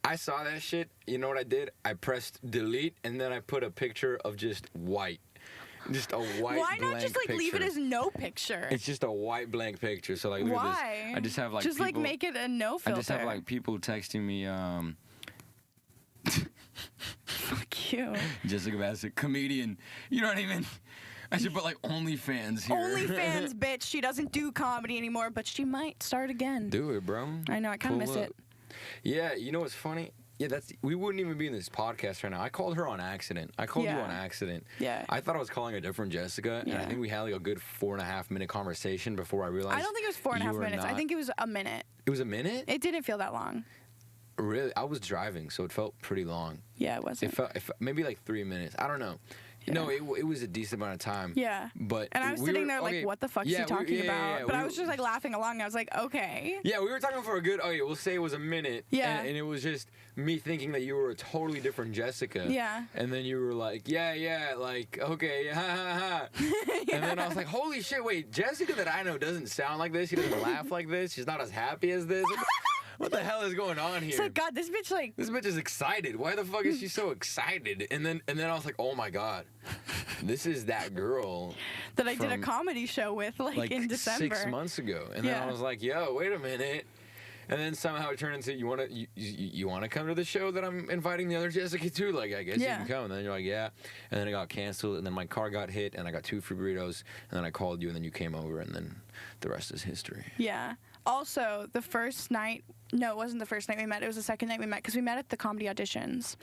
Speaker 1: I saw that shit. You know what I did? I pressed delete, and then I put a picture of just white. Just a white
Speaker 2: Why
Speaker 1: blank
Speaker 2: not just like
Speaker 1: picture.
Speaker 2: leave it as no picture?
Speaker 1: It's just a white blank picture. So like, look at this. I just have like
Speaker 2: just
Speaker 1: people,
Speaker 2: like make it a no filter.
Speaker 1: I just have like people texting me.
Speaker 2: Fuck you.
Speaker 1: Jessica Bassett, comedian. You know what I mean? I should put like OnlyFans here.
Speaker 2: OnlyFans, bitch. She doesn't do comedy anymore, but she might start again.
Speaker 1: Do it, bro.
Speaker 2: I know. I kind of miss it.
Speaker 1: Yeah, you know what's funny? Yeah, we wouldn't even be in this podcast right now. I called her on accident. I called you on accident.
Speaker 2: Yeah.
Speaker 1: I thought I was calling a different Jessica, and I think we had like a good 4.5 minute conversation before I realized.
Speaker 2: I don't think it was 4.5 minutes. I think it was a minute.
Speaker 1: It was a minute?
Speaker 2: It didn't feel that long.
Speaker 1: Really? I was driving, so it felt pretty long.
Speaker 2: Yeah, it wasn't.
Speaker 1: It felt maybe like 3 minutes. I don't know. Yeah. No, it was a decent amount of time.
Speaker 2: Yeah.
Speaker 1: But
Speaker 2: and I was sitting there like, what the fuck is he talking about? But I was just like laughing along. And I was like, okay.
Speaker 1: Yeah, we were talking for a good, we'll say it was a minute.
Speaker 2: Yeah.
Speaker 1: And it was just me thinking that you were a totally different Jessica.
Speaker 2: Yeah.
Speaker 1: And then you were like, like, okay, ha, ha, ha. Yeah. And then I was like, holy shit, wait, Jessica that I know doesn't sound like this. She doesn't laugh like this. She's not as happy as this. What the hell is going on here?
Speaker 2: It's like, God, this bitch
Speaker 1: is excited. Why the fuck is she so excited? And then I was like, oh my God, this is that girl
Speaker 2: that I did a comedy show with like in December
Speaker 1: 6 months ago. And then I was like, yo, wait a minute. And then somehow it turned into you want to come to the show that I'm inviting the other Jessica to? Like, I guess you can come. And then you're like, yeah. And then it got canceled. And then my car got hit. And I got 2 free burritos. And then I called you. And then you came over. And then the rest is history.
Speaker 2: Yeah. Also, the first night, no, it wasn't the first night we met. It was the second night we met because we met at the comedy auditions.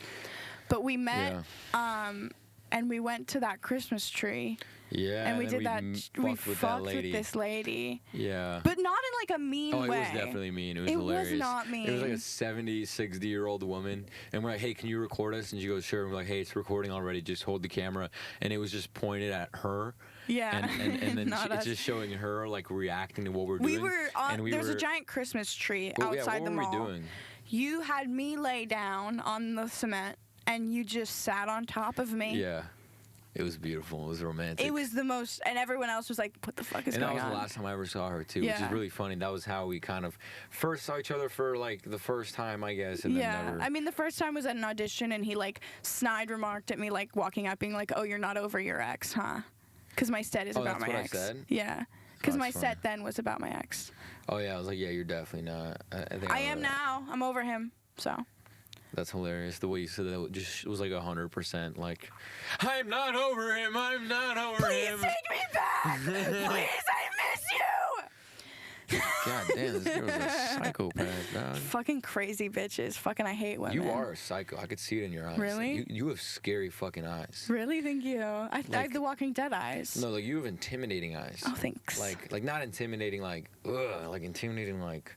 Speaker 2: But we met, and we went to that Christmas tree. Yeah. And we did that. We fucked with this lady.
Speaker 1: Yeah.
Speaker 2: But not in like a mean way.
Speaker 1: Oh, it was definitely mean. It was hilarious.
Speaker 2: It was not mean.
Speaker 1: It was like a 70, 60-year-old woman. And we're like, hey, can you record us? And she goes, sure. And we're like, hey, it's recording already. Just hold the camera. And it was just pointed at her.
Speaker 2: Yeah.
Speaker 1: And then it's just showing her like reacting to what we're doing.
Speaker 2: We were on, there's a giant Christmas tree outside the mall.
Speaker 1: What were we doing?
Speaker 2: You had me lay down on the cement and you just sat on top of me.
Speaker 1: Yeah. It was beautiful. It was romantic.
Speaker 2: It was the most, and everyone else was like, what the fuck is going on?
Speaker 1: And that was the last time I ever saw her, too, which is really funny. That was how we kind of first saw each other for, like, the first time, I guess, and then never.
Speaker 2: I mean, the first time was at an audition, and he, like, snide remarked at me, like, walking up, being like, oh, you're not over your ex, huh? Because my set is about my ex.
Speaker 1: I said?
Speaker 2: Yeah. Because my set then was about my ex.
Speaker 1: Oh, yeah. I was like, yeah, you're definitely not.
Speaker 2: I am now. I'm over him, so.
Speaker 1: That's hilarious. The way you said that it was like 100%. Like, I'm not over him. I'm not over him.
Speaker 2: Please take me back. Please, I miss you.
Speaker 1: God damn, this girl's a psychopath, dog.
Speaker 2: Fucking crazy bitches. Fucking, I hate women.
Speaker 1: You are a psycho. I could see it in your eyes.
Speaker 2: Really?
Speaker 1: You have scary fucking eyes.
Speaker 2: Really? Thank you. I have the Walking Dead eyes.
Speaker 1: No, like you have intimidating eyes.
Speaker 2: Oh, thanks.
Speaker 1: Like not intimidating, like like intimidating, like.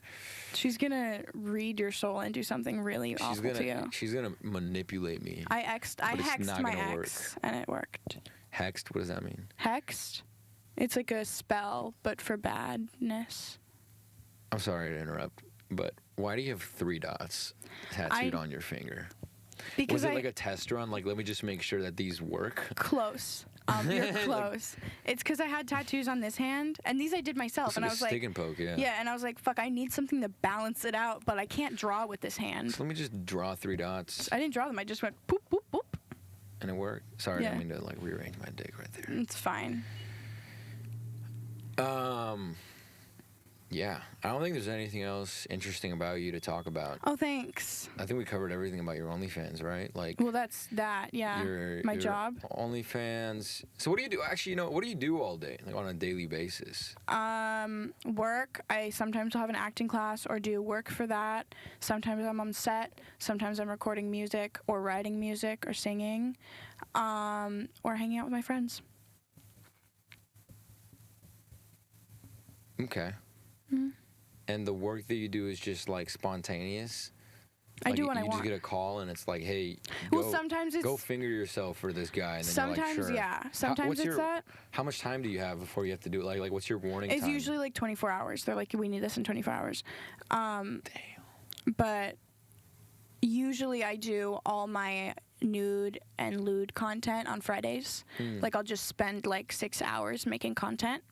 Speaker 2: She's gonna read your soul and do something really awful to you.
Speaker 1: She's gonna manipulate me.
Speaker 2: I hexed my ex, and it worked.
Speaker 1: Hexed? What does that mean?
Speaker 2: Hexed? It's like a spell, but for badness.
Speaker 1: I'm sorry to interrupt, but why do you have 3 dots tattooed on your finger?
Speaker 2: Because
Speaker 1: was it like a test run? Like, let me just make sure that these work?
Speaker 2: Close. You're close. It's because I had tattoos on this hand, and these I did myself.
Speaker 1: And I was like, stick and poke, yeah.
Speaker 2: Yeah, and I was like, fuck, I need something to balance it out, but I can't draw with this hand.
Speaker 1: So let me just draw 3 dots.
Speaker 2: I didn't draw them. I just went poop, poop, poop.
Speaker 1: And it worked? Sorry, I didn't mean to, like, rearrange my dick right there.
Speaker 2: It's fine.
Speaker 1: Yeah, I don't think there's anything else interesting about you to talk about.
Speaker 2: Oh, thanks.
Speaker 1: I think we covered everything about your OnlyFans, right? Like,
Speaker 2: well, that's that. Yeah, my job.
Speaker 1: OnlyFans. So what do you do? Actually, what do you do all day, like on a daily basis?
Speaker 2: Work. I sometimes will have an acting class or do work for that. Sometimes I'm on set. Sometimes I'm recording music or writing music or singing, or hanging out with my friends.
Speaker 1: Okay. Mm-hmm. And the work that you do is just like spontaneous?
Speaker 2: I do when I
Speaker 1: want. You just get a call and it's like, hey,
Speaker 2: sometimes it's...
Speaker 1: go finger yourself for this guy. And then
Speaker 2: sometimes,
Speaker 1: you're like, sure.
Speaker 2: Yeah. Sometimes it's that.
Speaker 1: How much time do you have before you have to do it? Like what's your warning time?
Speaker 2: It's usually like 24 hours. They're like, we need this in 24 hours.
Speaker 1: Damn.
Speaker 2: But usually I do all my nude and lewd content on Fridays. Like I'll just spend like 6 hours making content.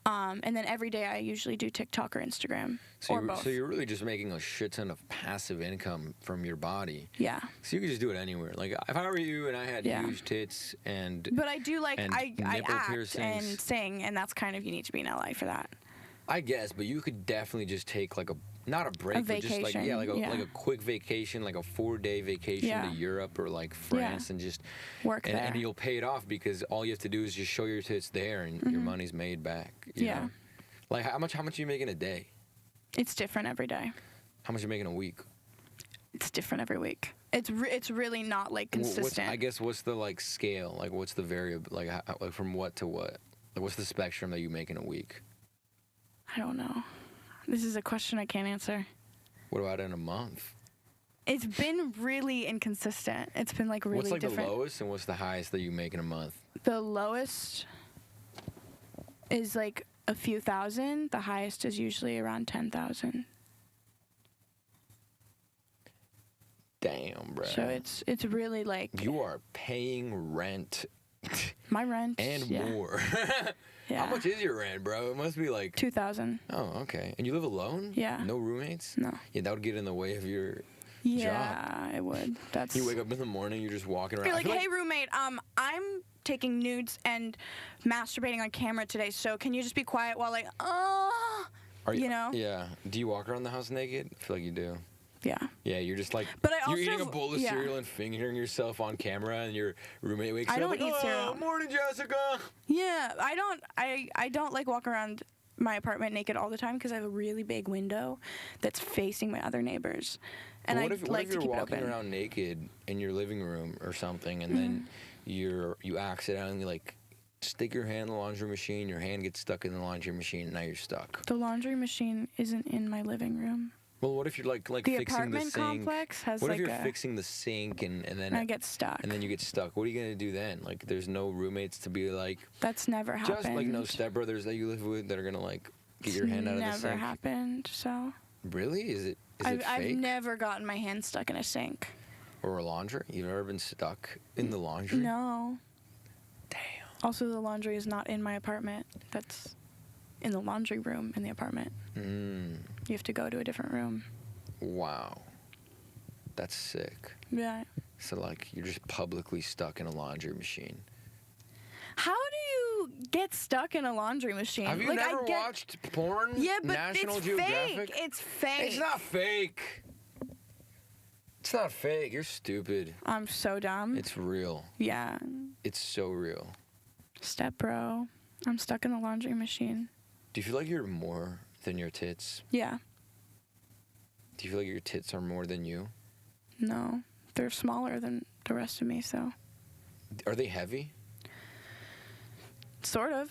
Speaker 2: And then every day I usually do TikTok or Instagram, or both.
Speaker 1: So you're really just making a shit ton of passive income from your body.
Speaker 2: Yeah.
Speaker 1: So you could just do it anywhere. Like if I were you and I had huge tits and...
Speaker 2: But I do like, I act
Speaker 1: piercings.
Speaker 2: and sing, and that's kind of, you need to be in LA for that.
Speaker 1: I guess, but you could definitely just take like not a break, but just like like a quick vacation, like a 4-day vacation to Europe or like France, and just
Speaker 2: work there.
Speaker 1: And you'll pay it off because all you have to do is just show your tits there, and your money's made back. You know? Like how much are you making a day?
Speaker 2: It's different every day.
Speaker 1: How much are you making a week?
Speaker 2: It's different every week. It's really not like consistent.
Speaker 1: I guess what's the like scale? Like what's the variable? Like from what to what? Like what's the spectrum that you make in a week?
Speaker 2: I don't know. This is a question I can't answer.
Speaker 1: What about in a month?
Speaker 2: It's been really inconsistent. It's been like really different. What's like
Speaker 1: the lowest and what's the highest that you make in a month?
Speaker 2: The lowest is like a few thousand. The highest is usually around 10,000.
Speaker 1: Damn, bro.
Speaker 2: So it's really like...
Speaker 1: You are paying rent.
Speaker 2: My rent.
Speaker 1: And more. Yeah. How much is your rent, bro? It must be like...
Speaker 2: 2,000.
Speaker 1: Oh, okay. And you live alone?
Speaker 2: Yeah.
Speaker 1: No roommates?
Speaker 2: No.
Speaker 1: Yeah, that would get in the way of your job.
Speaker 2: Yeah, it would. That's...
Speaker 1: You wake up in the morning, you're just walking around.
Speaker 2: You're like, hey, roommate, I'm taking nudes and masturbating on camera today, so can you just be quiet while you know?
Speaker 1: Yeah. Do you walk around the house naked? I feel like you do.
Speaker 2: Yeah.
Speaker 1: Yeah, you're just like,
Speaker 2: but I also,
Speaker 1: you're eating a bowl of cereal and fingering yourself on camera, and your roommate wakes up
Speaker 2: like, eat cereal.
Speaker 1: Morning, Jessica.
Speaker 2: Yeah, I don't like walk around my apartment naked all the time because I have a really big window that's facing my other neighbors, and
Speaker 1: what if you're walking around naked in your living room or something, and then you accidentally like stick your hand in the laundry machine, your hand gets stuck in the laundry machine, and now you're stuck.
Speaker 2: The laundry machine isn't in my living room.
Speaker 1: Well, what if you're like
Speaker 2: the
Speaker 1: fixing the
Speaker 2: apartment
Speaker 1: sink?
Speaker 2: Complex has
Speaker 1: what if you're fixing the sink and then
Speaker 2: I get stuck?
Speaker 1: And then you get stuck. What are you gonna do then? Like, there's no roommates to be like.
Speaker 2: That's never happened.
Speaker 1: Just like no stepbrothers that you live with that are gonna like get your hand out of the sink.
Speaker 2: Never happened. So.
Speaker 1: Really? Is it fake?
Speaker 2: I've never gotten my hand stuck in a sink.
Speaker 1: Or a laundry? You've never been stuck in the laundry?
Speaker 2: No.
Speaker 1: Damn.
Speaker 2: Also, the laundry is not in my apartment. That's in the laundry room in the apartment. You have to go to a different room.
Speaker 1: Wow. That's sick.
Speaker 2: Yeah.
Speaker 1: So, like, you're just publicly stuck in a laundry machine.
Speaker 2: How do you get stuck in a laundry machine?
Speaker 1: Have you never watched porn?
Speaker 2: Yeah, but
Speaker 1: National
Speaker 2: it's
Speaker 1: Geographic?
Speaker 2: fake. It's fake.
Speaker 1: It's not fake. It's not fake. You're stupid.
Speaker 2: I'm so dumb.
Speaker 1: It's real.
Speaker 2: Yeah.
Speaker 1: It's so real.
Speaker 2: Step bro. I'm stuck in the laundry machine.
Speaker 1: Do you feel like you're more than your tits?
Speaker 2: Yeah.
Speaker 1: Do you feel like your tits are more than you?
Speaker 2: No. They're smaller than the rest of me, so.
Speaker 1: Are they heavy?
Speaker 2: Sort of.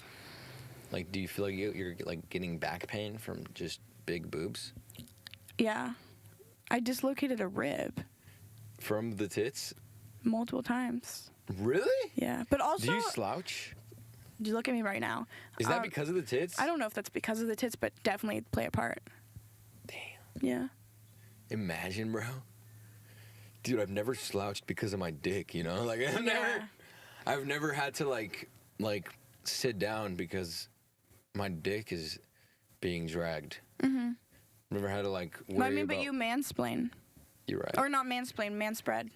Speaker 1: Like, do you feel like you're like getting back pain from just big boobs?
Speaker 2: Yeah. I dislocated a rib.
Speaker 1: From the tits?
Speaker 2: Multiple times.
Speaker 1: Really?
Speaker 2: Yeah. But also...
Speaker 1: Do you slouch?
Speaker 2: You look at me right now.
Speaker 1: Is that because of the tits?
Speaker 2: I don't know if that's because of the tits, but definitely play a part.
Speaker 1: Damn.
Speaker 2: Yeah.
Speaker 1: Imagine, bro. Dude, I've never slouched because of my dick, you know? Like, I've never had to, like sit down because my dick is being dragged. Mm-hmm. Never had to, like, worry about...
Speaker 2: But you mansplain.
Speaker 1: You're right.
Speaker 2: Or not mansplain, manspread.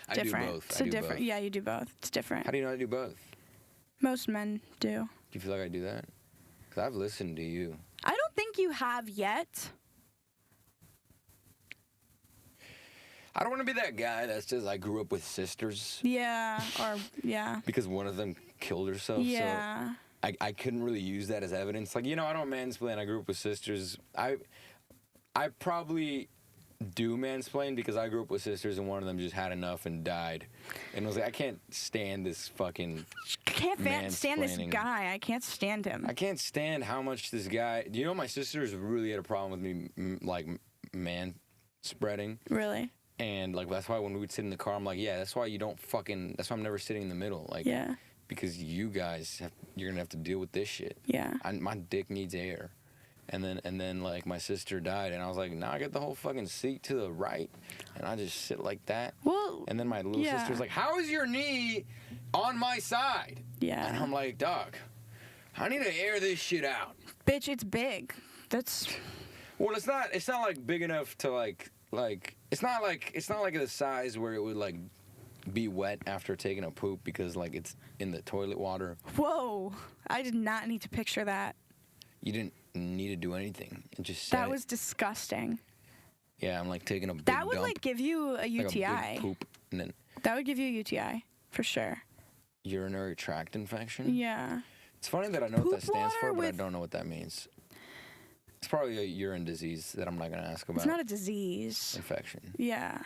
Speaker 1: I
Speaker 2: different.
Speaker 1: do both.
Speaker 2: It's different. Yeah, you do both. It's different.
Speaker 1: How do you know how to do both?
Speaker 2: Most men do.
Speaker 1: Do you feel like I do that? Because I've listened to you.
Speaker 2: I don't think you have yet.
Speaker 1: I don't want to be that guy that says I grew up with sisters.
Speaker 2: Yeah, or, yeah.
Speaker 1: Because one of them killed herself.
Speaker 2: Yeah.
Speaker 1: So I couldn't really use that as evidence. Like, I don't mansplain. I grew up with sisters. I probably do mansplain because I grew up with sisters and one of them just had enough and died. And I was like, I can't stand this fucking
Speaker 2: stand this guy. I can't stand him.
Speaker 1: I can't stand how much this guy... My sisters really had a problem with me, like, man-spreading.
Speaker 2: Really?
Speaker 1: And, like, that's why when we would sit in the car, I'm like, yeah, that's why you don't fucking... That's why I'm never sitting in the middle. Like,
Speaker 2: yeah.
Speaker 1: Because you guys, you're going to have to deal with this shit.
Speaker 2: Yeah.
Speaker 1: My dick needs air. And then, like, my sister died, and I was like, now I get the whole fucking seat to the right, and I just sit like that.
Speaker 2: Well,
Speaker 1: and then my little sister's like, how is your knee on my side?
Speaker 2: Yeah.
Speaker 1: And I'm like, dog, I need to air this shit out.
Speaker 2: Bitch, it's big. That's...
Speaker 1: Well, it's not like big enough to like it's not like the size where it would like be wet after taking a poop because like it's in the toilet water.
Speaker 2: Whoa, I did not need to picture that. You
Speaker 1: didn't need to do anything. It just
Speaker 2: that was disgusting.
Speaker 1: Yeah, I'm like taking a big
Speaker 2: that would
Speaker 1: dump,
Speaker 2: like give you a UTI.
Speaker 1: Like a big poop, and then
Speaker 2: that would give you a UTI for sure.
Speaker 1: Urinary tract infection.
Speaker 2: Yeah.
Speaker 1: It's funny that I know what that stands for, but I don't know what that means. It's probably a urine disease that I'm not going to ask about.
Speaker 2: It's not a disease.
Speaker 1: Infection.
Speaker 2: Yeah.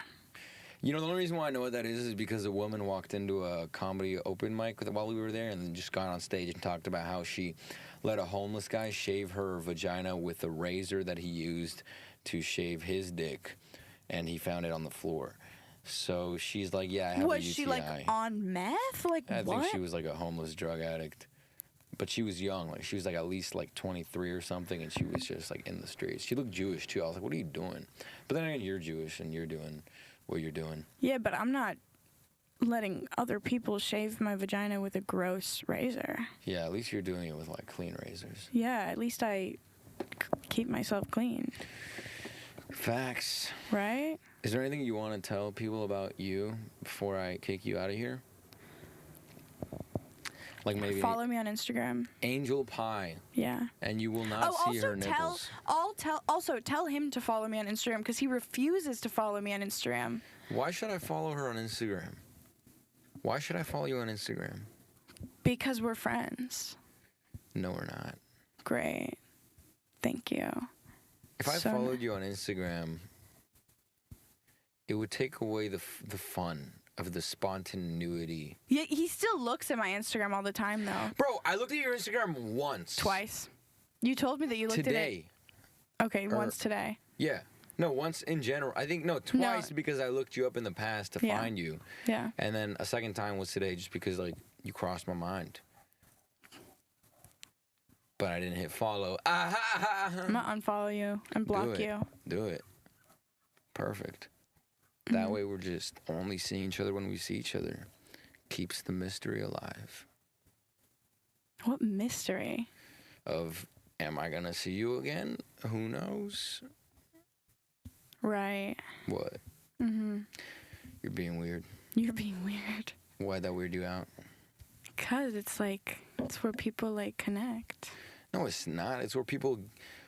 Speaker 1: The only reason why I know what that is because a woman walked into a comedy open mic while we were there and then just got on stage and talked about how she let a homeless guy shave her vagina with a razor that he used to shave his dick, and he found it on the floor. So she's like, yeah, I have a UTI.
Speaker 2: Was she, like, on meth? Like,
Speaker 1: I
Speaker 2: what?
Speaker 1: think she was, like, a homeless drug addict. But she was young. Like, she was, like, at least, like, 23 or something, and she was just, like, in the streets. She looked Jewish, too. I was like, what are you doing? But then again, you're Jewish, and you're doing what you're doing.
Speaker 2: Yeah, but I'm not letting other people shave my vagina with a gross razor.
Speaker 1: Yeah, at least you're doing it with, like, clean razors.
Speaker 2: Yeah, at least I keep myself clean.
Speaker 1: Facts.
Speaker 2: Right?
Speaker 1: Is there anything you want to tell people about you before I kick you out of here? Like maybe
Speaker 2: follow me on Instagram.
Speaker 1: Angel Pie.
Speaker 2: Yeah.
Speaker 1: And you will not see her nipples.
Speaker 2: Also tell him to follow me on Instagram because he refuses to follow me on Instagram.
Speaker 1: Why should I follow her on Instagram? Why should I follow you on Instagram?
Speaker 2: Because we're friends.
Speaker 1: No, we're not.
Speaker 2: Great. Thank you.
Speaker 1: If I followed you on Instagram, it would take away the fun of the spontaneity.
Speaker 2: Yeah, he still looks at my Instagram all the time, though.
Speaker 1: Bro, I looked at your Instagram once.
Speaker 2: Twice. You told me that you looked at it.
Speaker 1: Today.
Speaker 2: Okay, once today.
Speaker 1: Yeah. No, once in general. I think, twice because I looked you up in the past to find you.
Speaker 2: Yeah.
Speaker 1: And then a second time was today just because, like, you crossed my mind. But I didn't hit follow. I'm
Speaker 2: going to unfollow you and block you.
Speaker 1: Do it. Perfect. That way we're just only seeing each other when we see each other. Keeps the mystery alive.
Speaker 2: What mystery?
Speaker 1: Of, am I going to see you again? Who knows?
Speaker 2: Right.
Speaker 1: What?
Speaker 2: Mm-hmm.
Speaker 1: You're being weird.
Speaker 2: You're being weird.
Speaker 1: Why'd that weird you out?
Speaker 2: Because it's where people, like, connect.
Speaker 1: No, it's not. It's where people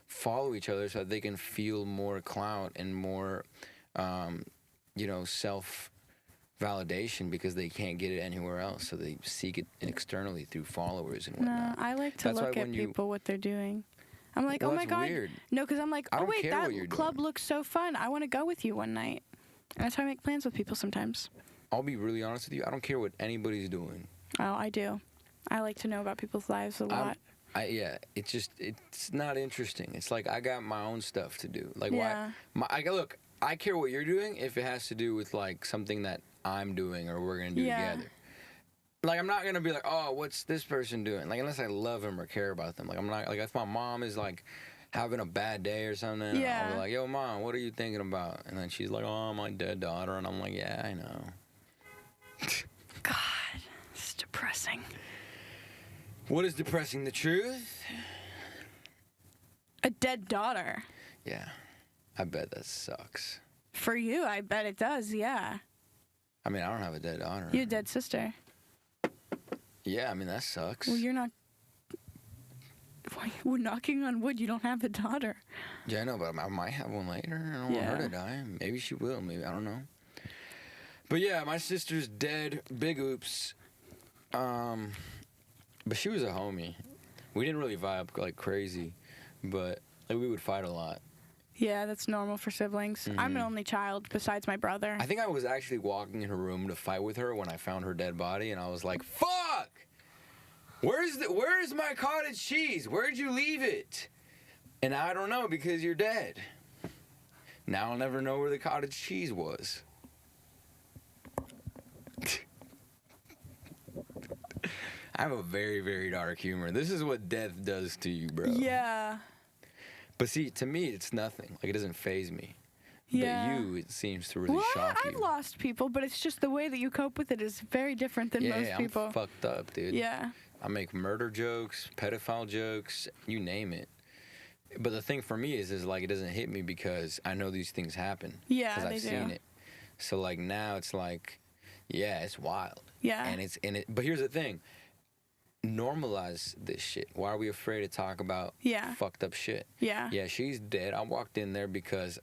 Speaker 1: follow each other so that they can feel more clout and more... self-validation because they can't get it anywhere else, so they seek it externally through followers and whatnot.
Speaker 2: No, I like to look at people, what they're doing. I'm like, oh my God.
Speaker 1: Weird.
Speaker 2: No, because I'm like, oh wait, that club looks so fun. I want to go with you one night. And that's how I make plans with people sometimes.
Speaker 1: I'll be really honest with you. I don't care what anybody's doing.
Speaker 2: Oh, I do. I like to know about people's lives a lot.
Speaker 1: It's not interesting. It's like I got my own stuff to do. Like,
Speaker 2: yeah.
Speaker 1: Look, I care what you're doing if it has to do with, like, something that I'm doing or we're going to do together. Like, I'm not going to be like, oh, what's this person doing? Like, unless I love them or care about them. Like, I'm not, like, if my mom is, like, having a bad day or something, I'll be like, yo, Mom, what are you thinking about? And then she's like, oh, my dead daughter. And I'm like, yeah, I know.
Speaker 2: God, it's depressing.
Speaker 1: What is depressing? The truth?
Speaker 2: A dead daughter.
Speaker 1: Yeah. I bet that sucks.
Speaker 2: For you, I bet it does, yeah.
Speaker 1: I mean, I don't have a dead daughter.
Speaker 2: You have a dead sister.
Speaker 1: Yeah, I mean, that sucks.
Speaker 2: Well, you're not... We're knocking on wood. You don't have a daughter.
Speaker 1: Yeah, I know, but I might have one later. I don't want her to die. Maybe she will. Maybe, I don't know. But yeah, my sister's dead. Big oops. But she was a homie. We didn't really vibe like crazy, but like we would fight a lot.
Speaker 2: Yeah, that's normal for siblings. I'm an only child besides my brother.
Speaker 1: I think I was actually walking in her room to fight with her when I found her dead body, and I was like, "Fuck! Where's my cottage cheese? Where'd you leave it?" And I don't know because you're dead. Now I'll never know where the cottage cheese was. I have a very, very dark humor. This is what death does to you, bro.
Speaker 2: Yeah.
Speaker 1: But see, to me, it's nothing. Like, it doesn't faze me.
Speaker 2: Yeah.
Speaker 1: But you, it seems to really shock you.
Speaker 2: I've lost people, but it's just the way that you cope with it is very different than most people.
Speaker 1: I'm fucked up, dude.
Speaker 2: Yeah.
Speaker 1: I make murder jokes, pedophile jokes, you name it. But the thing for me is like, it doesn't hit me because I know these things happen.
Speaker 2: Yeah,
Speaker 1: because I've seen it. So, like, now it's like, yeah, it's wild.
Speaker 2: Yeah.
Speaker 1: And but here's the thing. Normalize this shit. Why are we afraid to talk about fucked up shit?
Speaker 2: Yeah.
Speaker 1: Yeah, she's dead. I walked in there because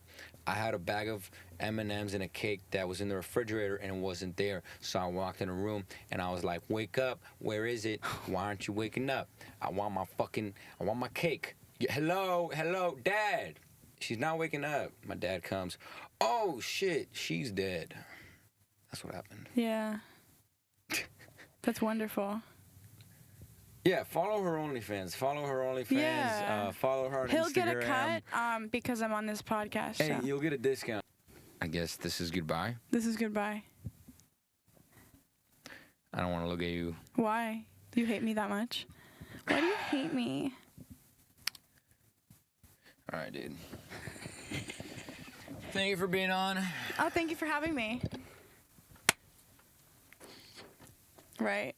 Speaker 1: I had a bag of M&Ms and a cake that was in the refrigerator and it wasn't there. So I walked in the room and I was like, "Wake up. Where is it? Why aren't you waking up? I want my cake. Hello, Dad." She's not waking up. My dad comes. "Oh, shit, she's dead." That's what happened.
Speaker 2: Yeah. That's wonderful.
Speaker 1: Yeah, follow her OnlyFans. Follow her OnlyFans.
Speaker 2: Yeah.
Speaker 1: Follow her on Instagram.
Speaker 2: He'll get a cut because I'm on this podcast.
Speaker 1: Hey, you'll get a discount. I guess this is goodbye.
Speaker 2: This is goodbye.
Speaker 1: I don't want to look at you.
Speaker 2: Why? Do you hate me that much? Why do you hate me?
Speaker 1: All right, dude. Thank you for being on.
Speaker 2: Oh, thank you for having me. Right.